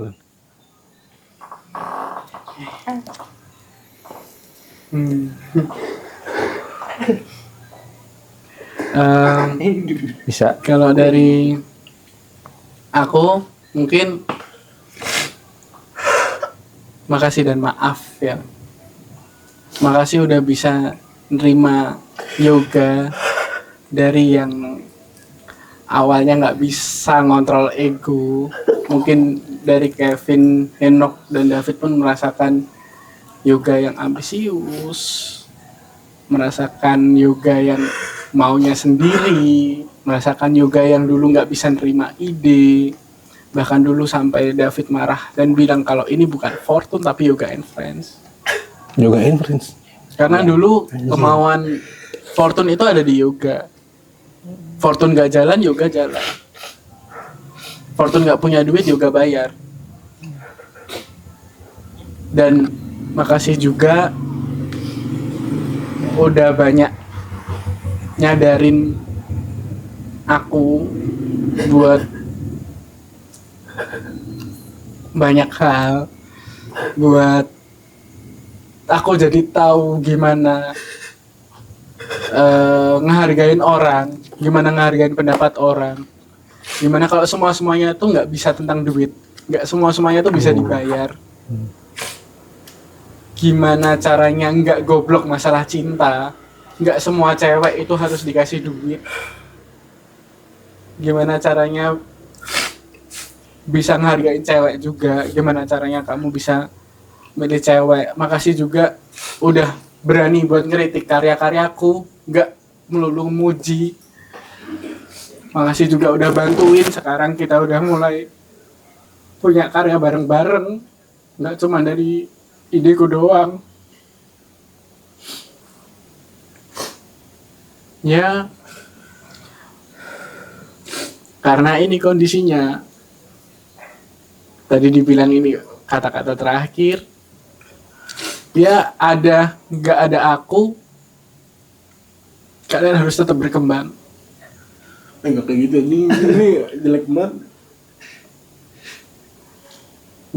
S2: Bisa.
S1: Kalau dari aku mungkin makasih dan maaf ya. Makasih udah bisa nerima yoga dari yang awalnya nggak bisa ngontrol ego. Mungkin dari Kevin, Henok, dan David pun merasakan yoga yang ambisius, merasakan yoga yang maunya sendiri, merasakan yoga yang dulu nggak bisa nerima ide, bahkan dulu sampai David marah dan bilang kalau ini bukan Fortune tapi Yoga and Friends.
S3: Yoga and Friends.
S1: Karena dulu kemauan Fortune itu ada di yoga. Fortune nggak jalan, yoga jalan. Fortune nggak punya duit, yoga bayar. Dan makasih juga udah banyak nyadarin aku buat banyak hal, buat aku jadi tahu gimana ngehargain orang, gimana ngehargain pendapat orang, gimana kalau semuanya tuh nggak bisa tentang duit, nggak semuanya tuh bisa dibayar, gimana caranya nggak goblok masalah cinta, nggak semua cewek itu harus dikasih duit, gimana caranya bisa ngehargain cewek juga, gimana caranya kamu bisa milih cewek. Makasih juga udah berani buat ngeritik karya-karyaku, nggak melulu muji. Makasih juga udah bantuin, sekarang kita udah mulai punya karya bareng-bareng, nggak cuma dari ideku doang. Ya, karena ini kondisinya. Tadi dibilang ini kata-kata terakhir. Ya ada, nggak ada aku, kalian harus tetap berkembang.
S5: Enggak kayak gitu, ini jelek banget.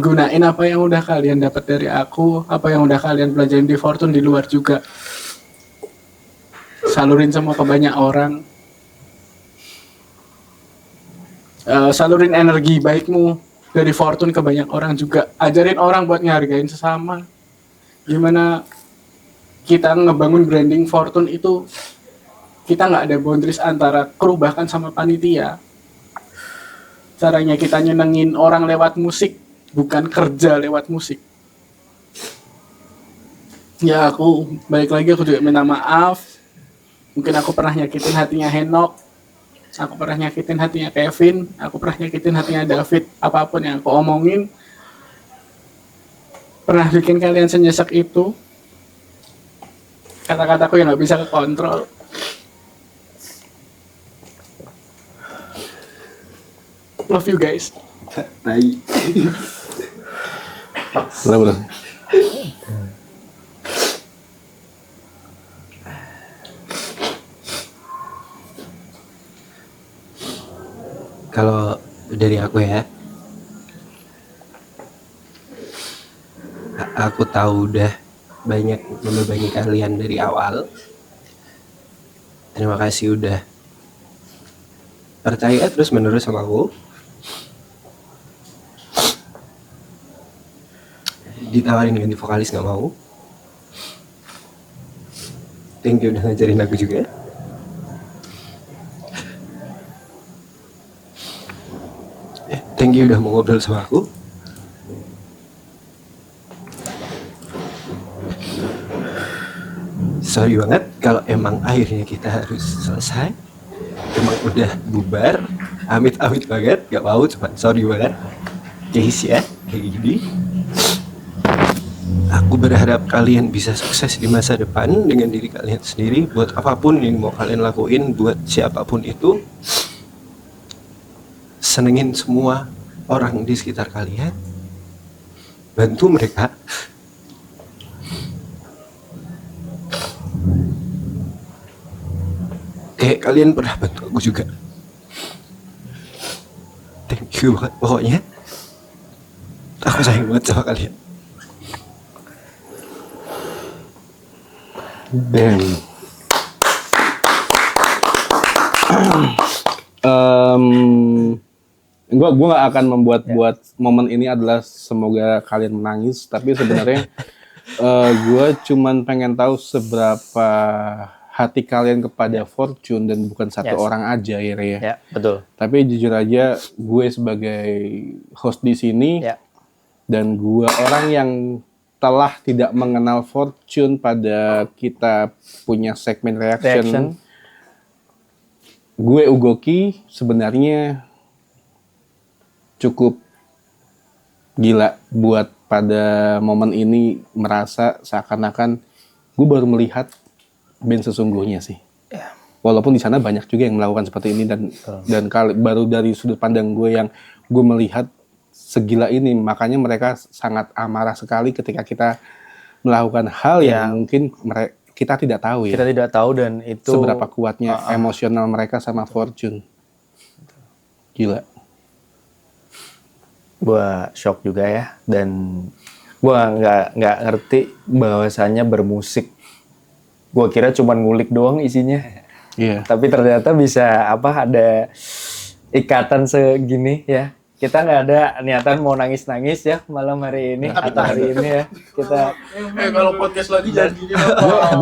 S1: Gunain apa yang udah kalian dapat dari aku, apa yang udah kalian pelajarin di Fortune di luar juga. Salurin semua ke banyak orang. Salurin energi baikmu dari Fortune ke banyak orang juga. Ajarin orang buat ngehargain sesama. Gimana kita ngebangun branding Fortune itu, kita nggak ada boundaries antara kru bahkan sama panitia. Caranya kita nyenengin orang lewat musik, bukan kerja lewat musik. Ya aku balik lagi, aku juga minta maaf. Mungkin aku pernah nyakitin hatinya Henok, aku pernah nyakitin hatinya Kevin, aku pernah nyakitin hatinya David. Apapun yang aku omongin pernah bikin kalian senyesek itu. Kata-kataku yang gak bisa kekontrol. Love you guys.
S3: Benar-benar.
S4: Kalau dari aku ya, aku tahu udah banyak membebani kalian dari awal. Terima kasih udah percaya terus menerus sama aku. Ditawarin ganti vokalis nggak mau. Thank you udah ngajarin aku juga. Thank you udah mau ngobrol sama aku. Sorry banget kalau emang akhirnya kita harus selesai. Emang udah bubar. Amit-amit banget, gak mau, cuman sorry banget. Guys ya, kayak gini. Aku berharap kalian bisa sukses di masa depan dengan diri kalian sendiri. Buat apapun yang mau kalian lakuin, buat siapapun itu. Senengin semua orang di sekitar kalian, bantu mereka. Kayak kalian pernah bantu aku juga. Thank you banget pokoknya. Aku sayang banget sama kalian.
S3: Damn. Gua nggak akan buat momen ini adalah semoga kalian menangis, tapi sebenarnya gue cuman pengen tahu seberapa hati kalian kepada Fortune dan bukan satu orang aja ya.
S2: Ya, betul.
S3: Tapi jujur aja gue sebagai host di sini dan gue orang yang telah tidak mengenal Fortune pada kita punya segmen reaction. Gue Ugoki sebenarnya cukup gila buat pada momen ini merasa seakan-akan gue baru melihat band sesungguhnya sih. Walaupun di sana banyak juga yang melakukan seperti ini dan baru dari sudut pandang gue yang gue melihat segila ini, makanya mereka sangat amarah sekali ketika kita melakukan hal yang mungkin kita tidak tahu ya.
S2: Kita tidak tahu dan itu
S3: seberapa kuatnya emosional mereka sama Fortune. Gila.
S2: Gua shock juga ya, dan gua nggak ngerti bahwasannya bermusik. Gua kira cuma ngulik doang isinya.
S3: Iya.
S2: Tapi ternyata bisa ada ikatan segini ya. Kita nggak ada niatan mau nangis-nangis ya malam hari ini atau hari ini ya. Kita
S5: kalau podcast lagi jangan gini.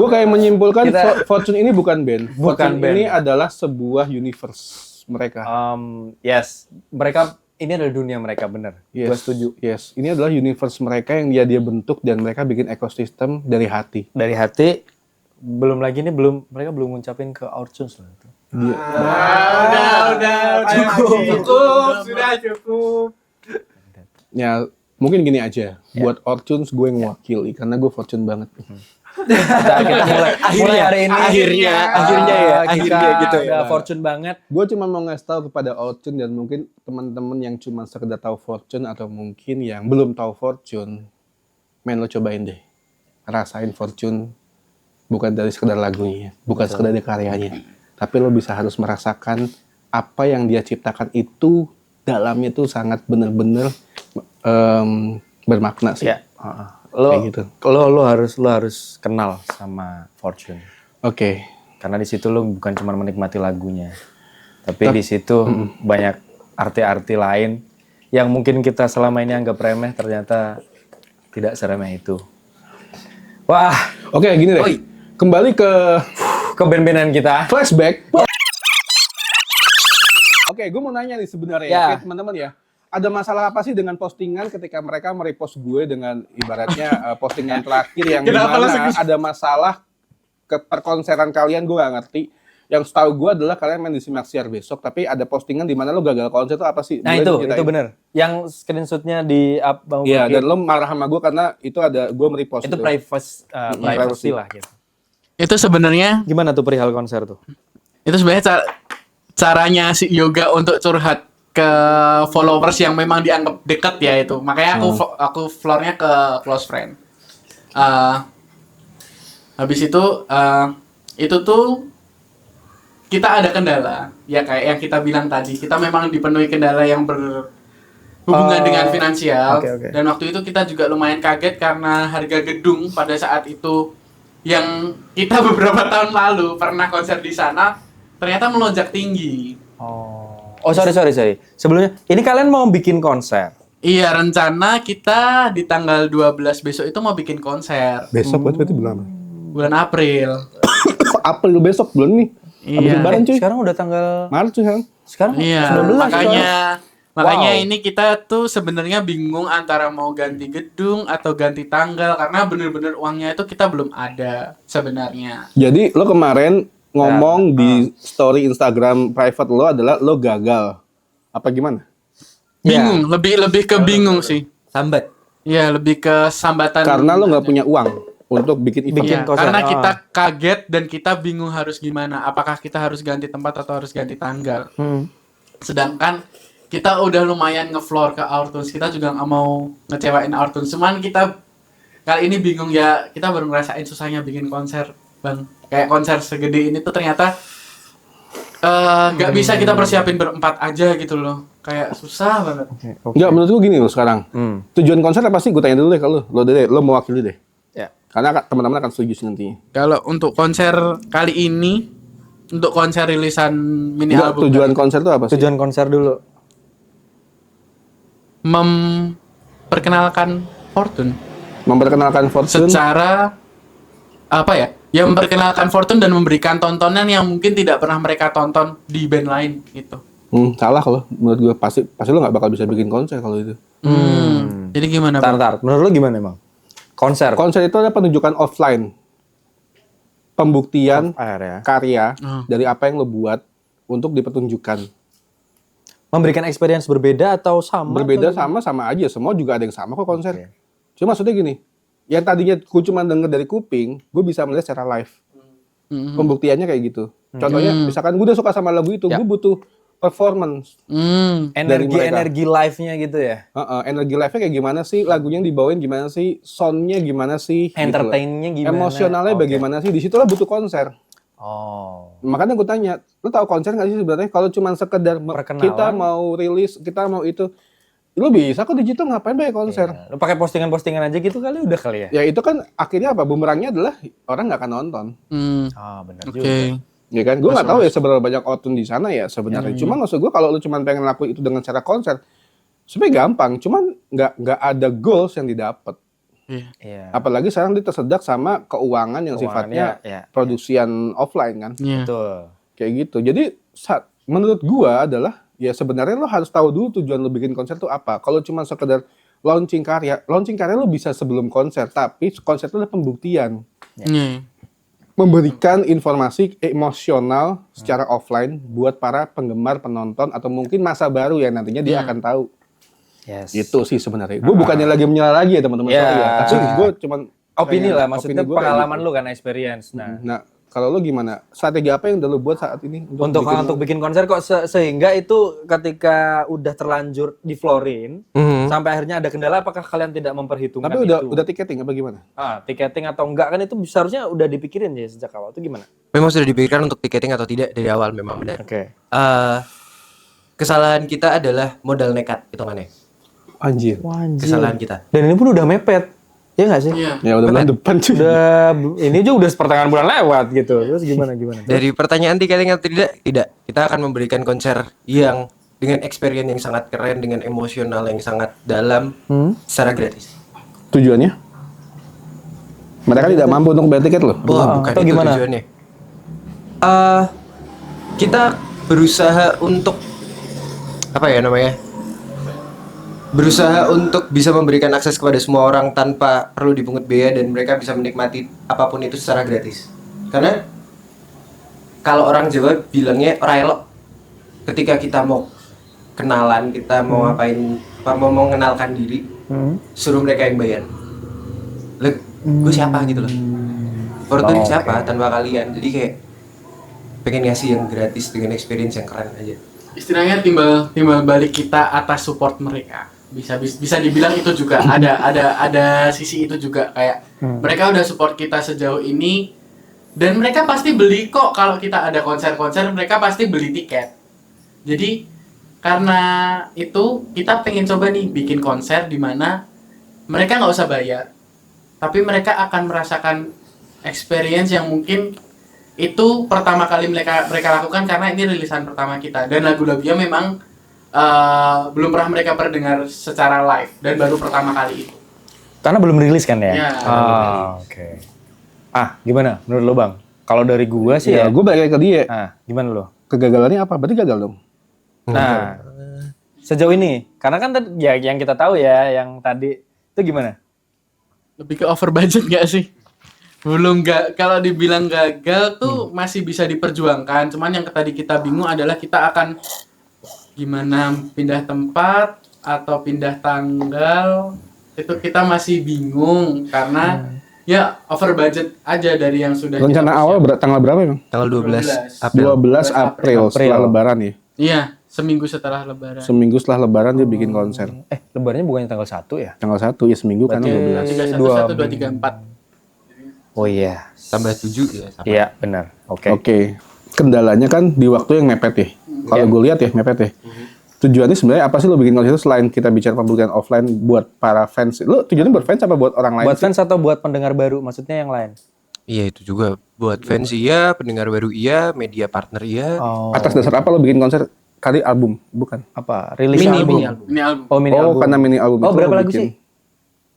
S3: Gue kayak menyimpulkan Fortune ini bukan band.
S2: Bukan
S3: Fortune
S2: band.
S3: ini adalah sebuah universe mereka.
S2: Yes, mereka ini adalah dunia mereka, benar. Gue setuju.
S3: Yes, ini adalah universe mereka yang dia bentuk dan mereka bikin ekosistem dari hati.
S2: Dari hati, belum lagi ini mereka belum ngucapin ke Our Tunes loh itu.
S1: Udah cukup, sudah cukup.
S3: Ya, mungkin gini aja. Buat Our Tunes gue yang mewakili karena gue Fortune banget.
S2: Kita mulai hari ini.
S4: Akhirnya gitu ya.
S2: Udah Fortune banget.
S3: Gue cuma mau ngasih tahu kepada Fortune dan mungkin teman-teman yang cuma sekedar tahu Fortune atau mungkin yang belum tahu Fortune, lo cobain deh, rasain Fortune bukan dari sekedar lagunya, bukan sekedar dari karyanya, tapi lo bisa harus merasakan apa yang dia ciptakan itu dalamnya tuh sangat bener-bener bermakna sih.
S2: Ya. Lo
S3: gitu.
S2: lo harus kenal sama Fortune.
S3: Oke.
S2: Karena di situ lo bukan cuma menikmati lagunya, tapi di situ banyak arti-arti lain yang mungkin kita selama ini anggap remeh, ternyata tidak seremeh itu. Wah,
S3: Oke, gini deh. Kembali ke
S2: band-bandan kita.
S3: flashback. Oke, gue mau nanya nih sebenarnya ya, teman-teman ya. Ada masalah apa sih dengan postingan ketika mereka merepost gue dengan ibaratnya postingan terakhir yang dimana ada masalah ke perkonseran kalian, gue gak ngerti. Yang setahu gue adalah kalian main di Simaksiar besok, tapi ada postingan di mana lo gagal konser itu apa sih?
S2: Nah itu benar. Yang screenshotnya di up.
S3: Iya, dan lo marah sama gue karena itu ada gue merepost
S2: itu privacy lah gitu.
S1: Itu sebenarnya
S2: Gimana tuh perihal konser tuh?
S1: itu sebenarnya caranya si Yoga untuk curhat ke followers yang memang dianggap dekat ya itu. Makanya aku floornya ke close friend. Habis itu tuh kita ada kendala ya kayak yang kita bilang tadi. Kita memang dipenuhi kendala yang berhubungan dengan finansial. Dan waktu itu kita juga lumayan kaget karena harga gedung pada saat itu yang kita beberapa tahun lalu pernah konser di sana ternyata melonjak tinggi.
S2: Oh sorry. Sebelumnya, ini kalian mau bikin konser?
S1: Iya, rencana kita di tanggal 12 besok itu mau bikin konser.
S3: Besok berarti bulan apa?
S1: Bulan April.
S3: April besok bulan nih. Habis lebaran cuy.
S2: Sekarang udah tanggal
S3: Maret cuy sekarang.
S2: Sekarang
S1: Iya,
S2: 19
S1: makanya ini kita tuh sebenarnya bingung antara mau ganti gedung atau ganti tanggal karena bener-bener uangnya itu kita belum ada sebenarnya.
S3: Jadi lo kemarin ngomong di story Instagram private lo adalah lo gagal. Apa gimana?
S1: Bingung, lebih ke bingung sih.
S4: Sambat.
S1: Iya, lebih ke sambatan.
S3: Karena lo nggak punya uang untuk bikin event.
S1: Iya, karena kita kaget dan kita bingung harus gimana. Apakah kita harus ganti tempat atau harus ganti tanggal. Sedangkan kita udah lumayan nge-floor ke Our Tunes. Kita juga nggak mau ngecewain Our Tunes. Cuman kita kali ini bingung ya. Kita baru ngerasain susahnya bikin konser, Bang. Kayak konser segede ini tuh ternyata nggak bisa kita persiapin berempat aja gitu loh. Kayak susah banget.
S3: Enggak, menurut gue gini lo sekarang. Tujuan konser apa sih? Gue tanya dulu deh kalau lo mewakili deh.
S2: Ya.
S3: Karena teman-teman akan setuju sih nantinya.
S1: Kalau untuk konser kali ini Untuk konser rilisan mini
S3: Enggak,
S1: album.
S3: tujuan konser itu apa sih?
S2: Tujuan konser dulu.
S1: Memperkenalkan Fortune
S3: Memperkenalkan Fortune.
S1: secara apa ya? Ya memperkenalkan Fortune dan memberikan tontonan yang mungkin tidak pernah mereka tonton di band lain gitu.
S3: Salah kalau menurut gue pasti lo nggak bakal bisa bikin konser kalau itu.
S1: Jadi gimana, Bang?
S2: Tar. Menurut lu gimana emang? Konser.
S3: Konser itu adalah penunjukan offline, pembuktian
S2: Air ya.
S3: karya dari apa yang lo buat untuk dipertunjukkan.
S2: Memberikan experience berbeda atau sama?
S3: Berbeda sama aja, semua juga ada yang sama kok konser. Cuma maksudnya gini, yang tadinya gue cuma denger dari kuping, gue bisa melihat secara live. Pembuktiannya kayak gitu. Contohnya, misalkan gue udah suka sama lagu itu, gue butuh performance.
S2: Energi live-nya gitu ya.
S3: Energi live-nya kayak gimana sih, lagunya yang dibawain gimana sih, sound-nya gimana sih,
S2: Entertain-nya
S3: gitu loh.
S2: gimana?
S3: Emosionalnya
S2: Oke.
S3: bagaimana sih, di situlah butuh konser.
S2: Oh.
S3: Makanya gue tanya, lu tahu konser nggak sih sebenarnya kalau cuma sekedar
S2: Perkenalan.
S3: kita mau rilis, kita mau itu, lu bisa kok digital ngapain banyak konser?
S2: Lu pakai postingan-postingan aja gitu kali udah kali ya.
S3: Ya itu kan akhirnya apa? Bumerangnya adalah orang nggak akan nonton.
S2: Ah, benar
S1: Oke.
S2: juga.
S3: Ya kan, gue nggak tahu ya seberapa banyak outune di sana ya sebenarnya. Cuma maksud gue kalau lu cuma pengen lakuin itu dengan cara konser, sebenarnya gampang. Cuman nggak ada goals yang didapat.
S2: Iya.
S3: Apalagi sekarang dia tersedak sama keuangan yang sifatnya
S2: ya.
S3: produksian offline kan,
S1: Iya.
S2: Betul.
S3: kayak gitu. Jadi menurut gue adalah ya sebenarnya lo harus tahu dulu tujuan lo bikin konser tuh apa. Kalau cuma sekedar launching karya lo bisa sebelum konser, tapi konser itu adalah pembuktian.
S1: Iya.
S3: Memberikan informasi emosional secara offline buat para penggemar, penonton, atau mungkin masa baru ya nantinya dia akan tahu.
S2: Yes.
S3: Itu sih sebenarnya. Gue bukannya lagi menyala lagi ya teman-teman
S2: Ya.
S3: sorry ya. Tapi gue cuman
S2: Opini
S3: pengen-
S2: lah, maksudnya
S3: opini gua kayak
S2: pengalaman
S3: gitu.
S2: lu kan, experience. Nah,
S3: Nah, kalau lo gimana? Strategi apa yang udah lo buat saat ini
S2: untuk bikin konser kok sehingga itu ketika udah terlanjur di floorin sampai akhirnya ada kendala, apakah kalian tidak memperhitungkan
S3: Tapi
S2: itu?
S3: udah tiketing apa gimana?
S2: Tiketing atau enggak kan itu seharusnya udah dipikirin ya sejak awal. Itu gimana?
S4: Memang sudah dipikirkan untuk tiketing atau tidak dari awal memang benar.
S2: Oke.
S4: Kesalahan kita adalah modal nekat hitungannya.
S3: Anjir.
S4: Kesalahan kita.
S2: Dan ini pun udah mepet. Ya nggak sih?
S1: Iya.
S3: Ya udah bulan depan cuy.
S2: Udah ini juga udah pertengahan bulan lewat gitu. Terus gimana?
S4: Dari pertanyaan tiketing atau tidak, kita akan memberikan konser yang dengan experience yang sangat keren, dengan emosional yang sangat dalam, secara gratis.
S3: Tujuannya? Mereka tidak mampu untuk bayar tiket loh.
S4: Wah, bukan
S2: atau
S4: itu
S2: gimana?
S4: tujuannya. Kita berusaha untuk apa ya namanya? Berusaha untuk bisa memberikan akses kepada semua orang tanpa perlu dipungut biaya dan mereka bisa menikmati apapun itu secara gratis. Karena kalau orang Jawa bilangnya ora elok ketika kita mau kenalan, kita mau ngapain, mau mengenalkan diri, suruh mereka yang bayar. Gue siapa gitu loh. Fortune siapa tanpa kalian. Jadi kayak pengen ngasih yang gratis dengan experience yang keren aja.
S1: Istilahnya timbal balik kita atas support mereka. Bisa dibilang itu juga ada sisi itu juga kayak mereka udah support kita sejauh ini dan mereka pasti beli kok kalau kita ada konser-konser, mereka pasti beli tiket. Jadi karena itu kita pengen coba nih bikin konser di mana mereka nggak usah bayar, tapi mereka akan merasakan experience yang mungkin itu pertama kali mereka lakukan karena ini rilisan pertama kita dan lagu-lagunya memang belum pernah mereka perdengar secara live dan baru pertama kali itu.
S2: Karena belum rilis kan ya?
S1: Ya.
S2: Oke. Gimana menurut lo Bang? Kalau dari gua sih
S3: Ya,
S2: ya.
S3: gue balik lagi ke dia.
S2: Gimana lo?
S3: Kegagalannya apa? Berarti gagal dong.
S2: Nah, sejauh ini, karena kan ya yang kita tahu ya, yang tadi itu gimana?
S1: Lebih ke over budget gak sih? Belum gak, kalau dibilang gagal tuh masih bisa diperjuangkan. Cuman yang tadi kita bingung adalah kita akan gimana pindah tempat atau pindah tanggal. Itu kita masih bingung karena ya over budget aja dari yang sudah
S3: Rencana
S1: kita
S3: awal tanggal berapa emang?
S4: Tanggal 12 April.
S3: 12 April setelah Lebaran ya.
S1: Iya, seminggu setelah lebaran.
S3: Seminggu setelah Lebaran dia bikin konser.
S2: Lebarannya bukannya tanggal 1 ya?
S3: Tanggal 1 ya seminggu karena 12.
S1: 31, 1, 2, 3, 4.
S2: Oh iya.
S4: Tambah 7 ya. Sama.
S2: Iya, benar. Oke.
S3: Oke. Kendalanya kan di waktu yang mepet ya. Kalau gue lihat ya mepet ya. Tujuannya sebenarnya apa sih lo bikin konser itu selain kita bicara pembuktian offline buat para fans? Lo tujuannya buat fans apa buat orang lain?
S2: Buat fans atau buat pendengar baru? Maksudnya yang lain?
S4: Iya itu juga buat fans iya, pendengar baru iya, media partner iya.
S2: Oh.
S3: Atas dasar apa lo bikin konser kali album? Bukan.
S2: Apa? Rilis
S4: Mini,
S2: album.
S4: mini album.
S1: Ini album.
S2: Oh, mini
S3: Oh,
S2: album.
S3: karena mini album
S2: Oh,
S3: itu
S2: berapa
S3: lo
S2: lagu
S3: bikin.
S2: sih?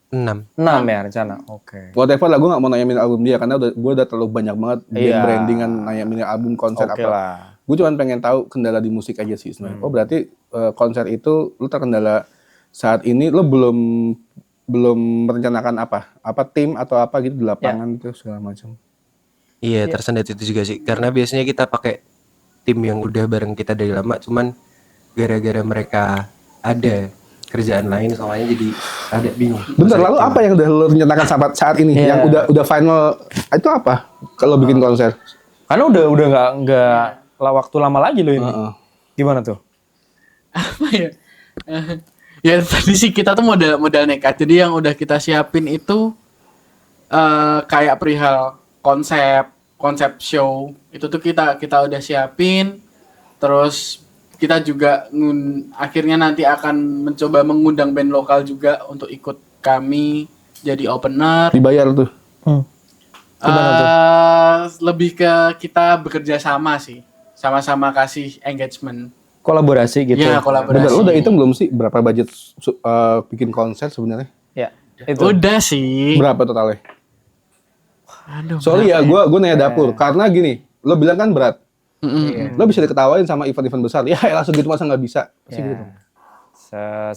S4: 6.
S2: 6 ya rencana. Oke.
S3: Whatever lah, gue gak mau nanya mini album dia karena gue udah terlalu banyak banget
S2: Iya.
S3: brandingan nanya mini album konser
S2: Oke
S3: apa.
S2: lah.
S3: Gue cuma pengen tahu kendala di musik aja sih sebenarnya. Oh berarti konser itu lu terkendala saat ini lu belum merencanakan apa tim atau apa gitu di lapangan gitu segala macam.
S4: Iya, tersendat itu juga sih. Karena biasanya kita pakai tim yang udah bareng kita dari lama, cuman gara-gara mereka ada kerjaan lain soalnya jadi ada bingung.
S3: Bentar, lalu apa yang udah lu rencanakan saat ini
S2: Iya.
S3: yang udah final itu apa kalau bikin konser?
S2: Karena udah nggak waktu lama lagi loh ini.
S3: Heeh.
S2: Gimana tuh?
S1: Apa ya? Ya tadi sih kita tuh modal nekat. Jadi yang udah kita siapin itu kayak perihal konsep show itu tuh kita udah siapin. Terus kita juga akhirnya nanti akan mencoba mengundang band lokal juga untuk ikut kami jadi opener.
S3: Dibayar tuh.
S1: Lebih ke kita bekerja sama sih, sama-sama kasih engagement.
S2: Kolaborasi gitu.
S1: Iya,
S3: Bentar,
S1: kolaborasi.
S3: lu udah hitung belum sih berapa budget bikin konser sebenarnya?
S2: Ya. Itu.
S1: Udah sih.
S3: Berapa totalnya?
S1: Aduh.
S3: Soalnya ya gue nanya dapur karena gini, lo bilang kan berat.
S1: Mm-mm.
S3: Lo bisa diketawain sama event-event besar. Ya elah segitu masa nggak bisa. Pasti
S2: Ya.
S3: gitu.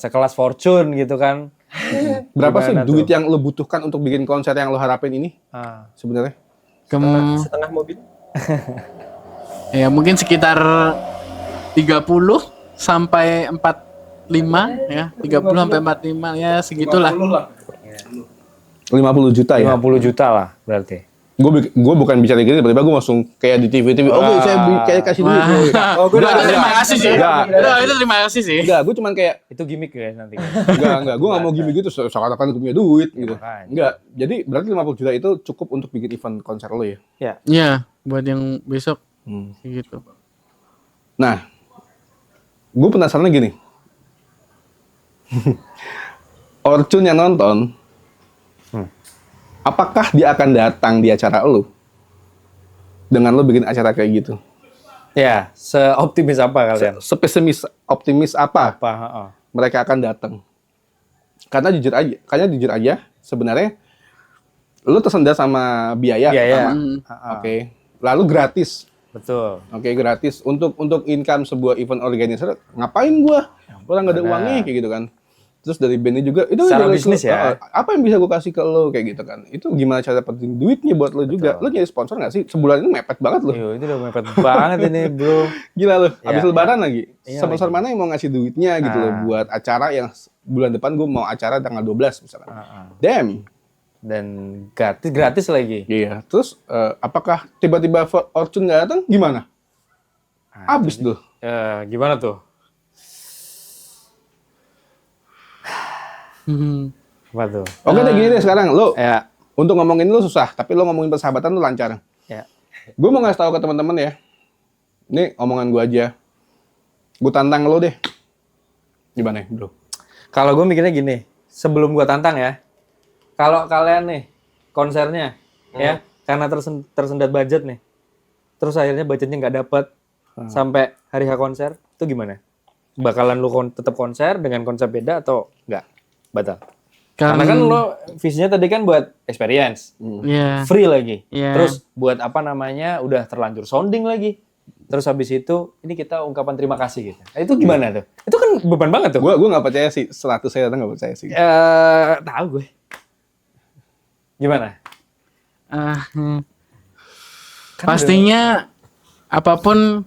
S2: Sekelas Fortune gitu kan.
S3: Berapa sih
S2: Gimana
S3: duit
S2: tuh?
S3: yang lo butuhkan untuk bikin konser yang lo harapin ini
S2: Ah.
S3: sebenarnya?
S4: Setengah mobil.
S1: Ya mungkin sekitar 30 sampai 45 ya, 30 sampai 45 ya segitulah.
S3: 50 juta ya?
S2: 50 juta lah berarti.
S3: Gue bukan bicara gini, tiba-tiba gue langsung kayak di TV. Oke, saya kayak kasih duit.
S1: Oh, gue terima kasih sih.
S3: Enggak.
S1: Itu terima kasih sih.
S3: Enggak, gue cuman kayak
S2: Itu gimmick ya nanti.
S3: enggak. Gue gak mau gimmick gitu, seakan-akan gue punya duit gitu.
S2: makanya.
S3: Enggak, jadi berarti 50 juta itu cukup untuk bikin event konser lo ya?
S2: Ya.
S1: Ya, buat yang besok gitu.
S3: Nah, gue penasaran gini. Orcun yang nonton, apakah dia akan datang di acara lo? Dengan lo bikin acara kayak gitu?
S2: Ya, seoptimis apa kalian?
S3: Sepesimis, optimis apa
S2: Apa? Heeh.
S3: mereka akan datang? Karena jujur aja, sebenarnya lo tersendat sama biaya.
S2: Biaya.
S3: pertama. Oke. Lalu gratis.
S2: Betul.
S3: Oke, gratis untuk income sebuah event organizer. Ngapain gua? Orang nggak ada
S2: Benar.
S3: uangnya kayak gitu kan. Terus dari bandnya juga itu
S2: Secara
S3: dari
S2: bisnis ya.
S3: Apa yang bisa gua kasih ke lo kayak gitu kan? Itu gimana cara dapetin duitnya buat lo juga? Lo jadi sponsor nggak sih? Sebulan ini mepet banget lo.
S2: Yo, itu udah mepet banget ini, Bro.
S3: Gila lo. Habis
S2: Ya,
S3: lebaran lagi.
S2: Iya,
S3: Sponsor mana yang mau ngasih duitnya gitu lo
S2: Ah.
S3: buat acara yang bulan depan gua mau acara tanggal 12 misalkan.
S2: Heeh.
S3: Damn.
S2: Dan gratis lagi.
S3: Iya. Terus apakah tiba-tiba Fortune nggak datang? Gimana? Abis tuh.
S2: Gimana tuh? Apa tuh?
S3: Oke deh gini deh sekarang lo
S2: Ya.
S3: untuk ngomongin lu susah, tapi lo ngomongin persahabatan lu lancar.
S2: Ya.
S3: Gue mau ngasih tahu ke teman-teman ya. Ini omongan gue aja. Gue tantang lo deh. Gimana ya, bro?
S2: Kalau gue mikirnya gini, sebelum gue tantang ya, kalau kalian nih konsernya ya karena tersendat budget nih, terus akhirnya budgetnya nggak dapet sampai hari H konser, itu gimana? Bakalan lu tetap konser dengan konsep beda atau nggak? Batal. Karena kan lo visinya tadi kan buat experience,
S1: ya.
S2: free lagi,
S1: Iya.
S2: terus buat apa namanya udah terlanjur sounding lagi, terus habis itu ini kita ungkapan terima kasih gitu. Nah, itu gimana tuh? Itu kan beban banget tuh.
S3: Gue nggak percaya sih, 100 saya nggak percaya sih.
S2: Tahu gue. Gimana?
S1: Pastinya apapun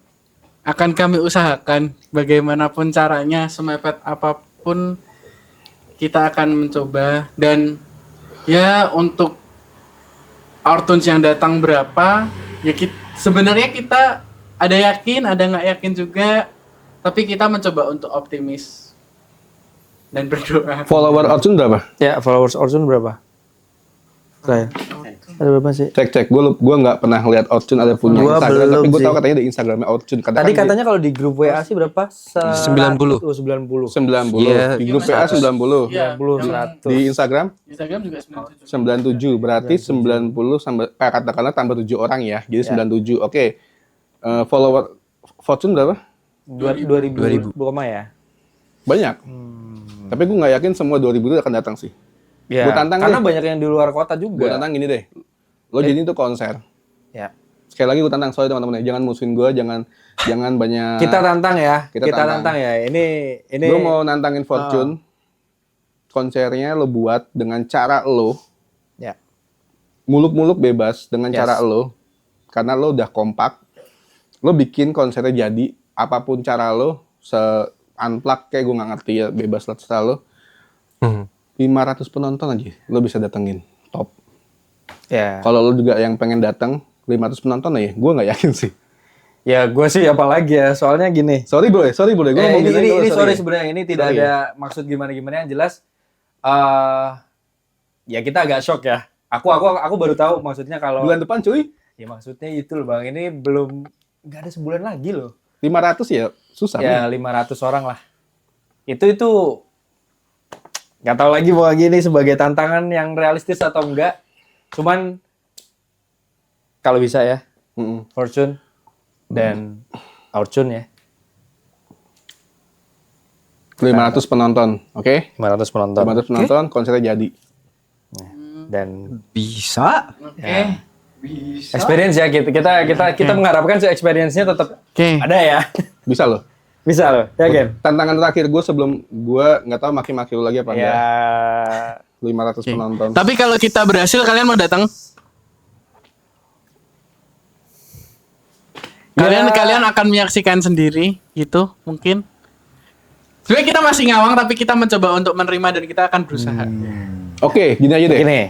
S1: akan kami usahakan, bagaimanapun caranya, semepet apapun kita akan mencoba. Dan ya untuk Ortuns yang datang berapa ya sebenarnya kita ada yakin, ada nggak yakin juga, tapi kita mencoba untuk optimis dan berdoa.
S3: Follower Orchun berapa?
S2: Ya, followers Orsun berapa? Saya. Ada berapa sih?
S3: Cek. Gue nggak pernah lihat Orchun ada punya
S2: Gua
S3: Instagram,
S2: belum
S3: tapi gue
S2: sih.
S3: tahu katanya di Instagramnya Orchun.
S2: Tadi katanya kalau di grup WA sih berapa?
S4: 90.
S2: 90.
S3: 90.
S4: Iya,
S3: Di grup PA 90.
S1: Iya,
S2: 90, 100.
S3: Di Instagram
S1: Instagram juga 97.
S3: 97. Berarti 90 sampai katakanlah tambah 7 orang ya. Jadi 97. Oke. Follower Fortune berapa?
S2: 2000 koma ya?
S3: Banyak. Tapi gue nggak yakin semua 2000 itu akan datang sih.
S2: Ya,
S3: Gua tantang
S2: karena
S3: deh.
S2: banyak yang di luar kota
S3: Gue
S2: juga.
S3: tantang gini deh. Lo jadi itu konser.
S2: Ya.
S3: Sekali lagi gue tantang, sorry teman-teman ya. Jangan musuhin gue, jangan banyak.
S2: Kita tantang ya.
S3: Kita
S2: Kita
S3: tantang.
S2: tantang ya. Ini
S3: Gue mau nantangin Fortune. Konsernya lo buat dengan cara lo.
S2: Ya.
S3: Muluk-muluk bebas dengan
S2: Yes.
S3: cara lo. Karena lo udah kompak. Lo bikin konsernya jadi. Apapun cara lo. Se-unplug kayak gue nggak ngerti ya. Bebas lah terserah lo. 500 penonton aja. Lo bisa datengin. Top.
S2: Ya.
S3: Kalau lo juga yang pengen datang 500 penonton ya. Gue nggak yakin sih.
S2: Ya gue sih apalagi ya. Soalnya gini.
S3: Sorry bro. Gue ngomong gitu aja,
S2: ini sorry
S3: ya.
S2: sebenarnya ini tidak
S3: Sorry
S2: ada maksud gimana-gimana yang jelas ya kita agak shock ya. Aku baru tahu maksudnya kalau
S3: Bulan depan cuy.
S2: ya maksudnya itu loh Bang. Ini belum nggak ada sebulan lagi loh.
S3: 500 ya susah.
S2: Ya
S3: men.
S2: 500 orang lah. Itu nggak tahu lagi mau gini sebagai tantangan yang realistis atau enggak. Cuman kalau bisa ya
S3: Mm-mm.
S2: Fortune dan Orchun ya
S3: 500 penonton. Oke.
S2: 500 penonton
S3: 500 penonton konsernya jadi.
S2: dan
S4: Bisa.
S2: ya, experience ya kita mengharapkan experience-nya tetap
S1: Oke.
S2: ada ya.
S3: Bisa loh.
S2: Bisa loh, yakin?
S3: Tantangan terakhir gue sebelum gue nggak tahu maki-maki lu lagi apa
S2: Ya,
S3: enggak. 500 penonton.
S1: Tapi kalau kita berhasil, kalian mau datang? Kalian akan menyaksikan sendiri gitu mungkin. Sebenarnya kita masih ngawang tapi kita mencoba untuk menerima dan kita akan berusaha.
S3: Oke, gini aja deh.
S2: gini.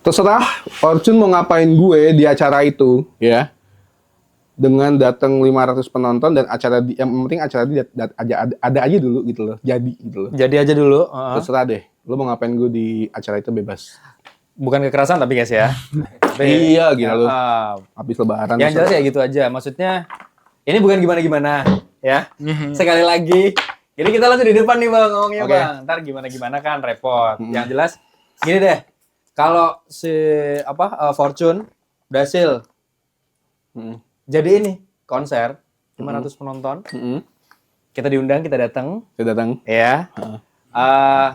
S3: Terserah Orchun mau ngapain gue di acara itu, ya. Dengan datang 500 penonton dan yang penting acara ada aja dulu gitu loh. Jadi gitu loh.
S2: Jadi aja dulu.
S3: Terserah deh. Lu mau ngapain gue di acara itu bebas.
S2: Bukan kekerasan tapi guys ya.
S3: Iya, gila lu.
S2: Ah,
S3: Habis lebaran.
S2: yang jelas ya gitu aja. Maksudnya ini bukan gimana-gimana ya. Sekali lagi. Jadi kita langsung di depan nih Bang ngomongnya
S3: Oke.
S2: Bang. Ntar gimana-gimana kan repot. Yang jelas gini deh. Kalau si Fortune berhasil
S3: Mm-mm.
S2: jadi ini konser 500 penonton.
S3: Mm-mm.
S2: Kita diundang, kita datang
S3: Saya datang.
S2: ya.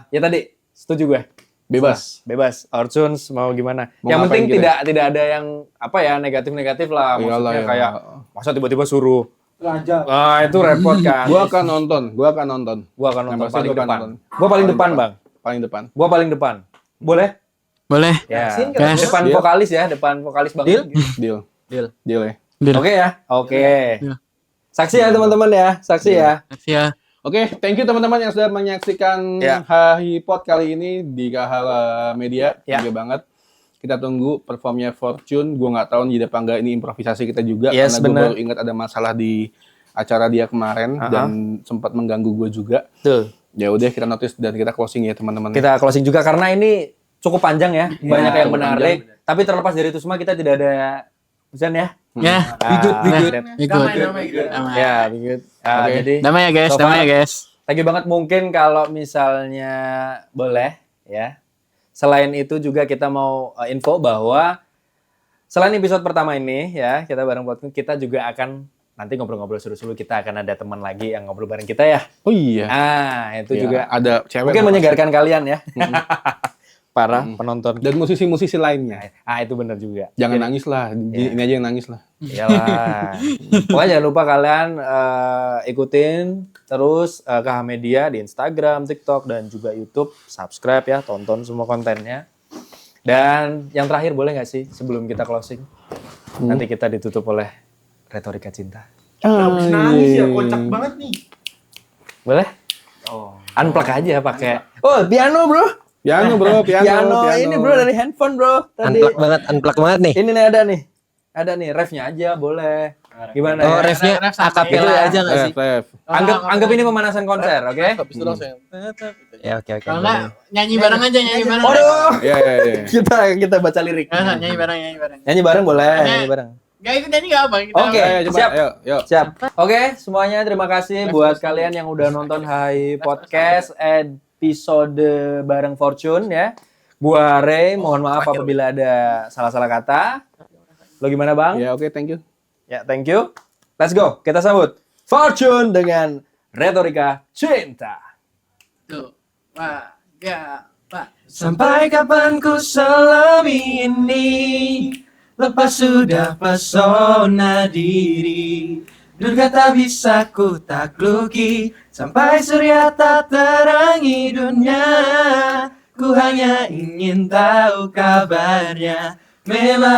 S2: Ya tadi setuju gue.
S3: Bebas.
S2: Bebas. Orchun mau gimana?
S3: Mau
S2: yang
S3: ngapain
S2: penting
S3: kita?
S2: tidak ada yang apa ya negatif lah.
S3: Iyalah,
S2: Maksudnya
S3: ya.
S2: kayak masa tiba-tiba suruh. Itu repot kan.
S3: Gua akan nonton.
S2: Gua akan nonton
S3: Yang pasti
S2: paling
S3: gua akan
S2: depan.
S3: nonton.
S2: Gua paling depan, Bang.
S3: Paling depan.
S2: Gua paling depan. Boleh?
S1: Boleh.
S2: Ya.
S1: Gas.
S2: Depan
S3: Deal.
S2: vokalis ya, depan vokalis Bang.
S4: Deal?
S3: Deal.
S2: Deal.
S3: Deal ya.
S1: Deal.
S2: Oke ya? Oke.
S1: Deal.
S2: Saksi ya teman-teman ya, saksi ya.
S1: Ya.
S3: Oke, thank you teman-teman yang sudah menyaksikan
S2: Ya.
S3: HiPod kali ini di Kahala Media.
S2: Ya.
S3: Thank you banget. Kita tunggu performnya Fortune. Gue nggak tahu jadi apa enggak ini improvisasi kita juga.
S2: Yes,
S3: karena gue
S2: benar.
S3: baru ingat ada masalah di acara dia kemarin dan sempat mengganggu gue juga.
S2: Betul.
S3: Ya udah kita notice dan kita closing ya teman-teman.
S2: Kita closing juga karena ini cukup panjang ya, banyak yang
S3: cukup
S2: menarik. Tapi terlepas dari itu semua kita tidak ada pesan ya.
S1: Ya.
S2: Bigut.
S1: Damai.
S2: Ya, bigut.
S3: Oke.
S2: Jadi
S1: Damai ya guys,
S2: so far-
S1: damai ya guys.
S2: thank you banget mungkin kalau misalnya boleh ya. Selain itu juga kita mau info bahwa selain episode pertama ini ya, kita bareng podcast kita juga akan nanti ngobrol-ngobrol seru-seru, kita akan ada teman lagi yang ngobrol bareng kita ya.
S3: Oh iya.
S2: Itu
S3: Ya,
S2: juga
S3: ada cewek.
S2: mungkin menyegarkan kalian ya. Para penonton.
S3: dan musisi-musisi lainnya.
S2: Itu benar juga.
S3: Jangan nangis lah. Ini aja yang nangis lah.
S2: Iyalah. Pokoknya jangan lupa kalian ikutin terus KH Media di Instagram, TikTok, dan juga YouTube. Subscribe ya, tonton semua kontennya. Dan yang terakhir boleh nggak sih sebelum kita closing? Nanti kita ditutup oleh retorika cinta.
S5: Habis nangis ya, kocak banget nih.
S2: Boleh? Unplug aja pakai. Oh, piano bro.
S3: Piano bro, piano.
S2: Ini bro dari handphone bro. Tadi.
S4: Unplug banget nih.
S2: Ini nih ada nih. Ada nih, refnya aja boleh. Gimana
S4: Oh,
S2: ya?
S4: refnya
S1: Ref sama
S4: akapela
S2: ya.
S4: aja nggak sih?
S3: Ref.
S2: Anggap ini pemanasan konser, oke?
S5: Habis itu langsung yang
S4: Ya oke.
S1: Kalau enggak nyanyi bareng aja, nyanyi bareng.
S2: Waduh,
S3: Iya, iya, iya.
S2: kita baca lirik.
S1: Nyanyi bareng, nyanyi bareng.
S2: Nyanyi bareng boleh, nyanyi bareng.
S1: Enggak itu nyanyi enggak apa? Kita
S2: Oke.
S3: Ayo, coba.
S2: Siap.
S3: Ayo, yuk.
S2: Siap. Oke, semuanya terima kasih buat kalian yang udah nonton Hai Podcast episode bareng Fortune ya. Gua Ray, mohon maaf apabila ada salah-salah kata. Lo gimana, Bang?
S3: Ya, oke, thank you.
S2: Ya, thank you. Let's go. Kita sambut Fortune dengan Retorika Cinta.
S1: Tuh. Wah, ya, Pak.
S4: Sampai kapan ku selami ini, lepas sudah pesona diri. Duga tak bisa ku takluki, sampai surya tak terangi dunia. Ku hanya ingin tahu kabarnya. Memang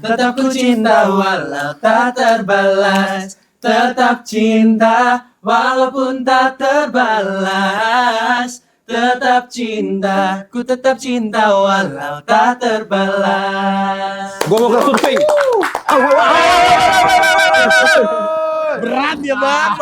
S4: tetap ku cinta walau tak terbalas. Tetap cinta walaupun tak terbalas. Tetap cinta, ku tetap cinta walau tak terbalas.
S3: Gua mau ke surfing.
S1: Berat ya, Bang.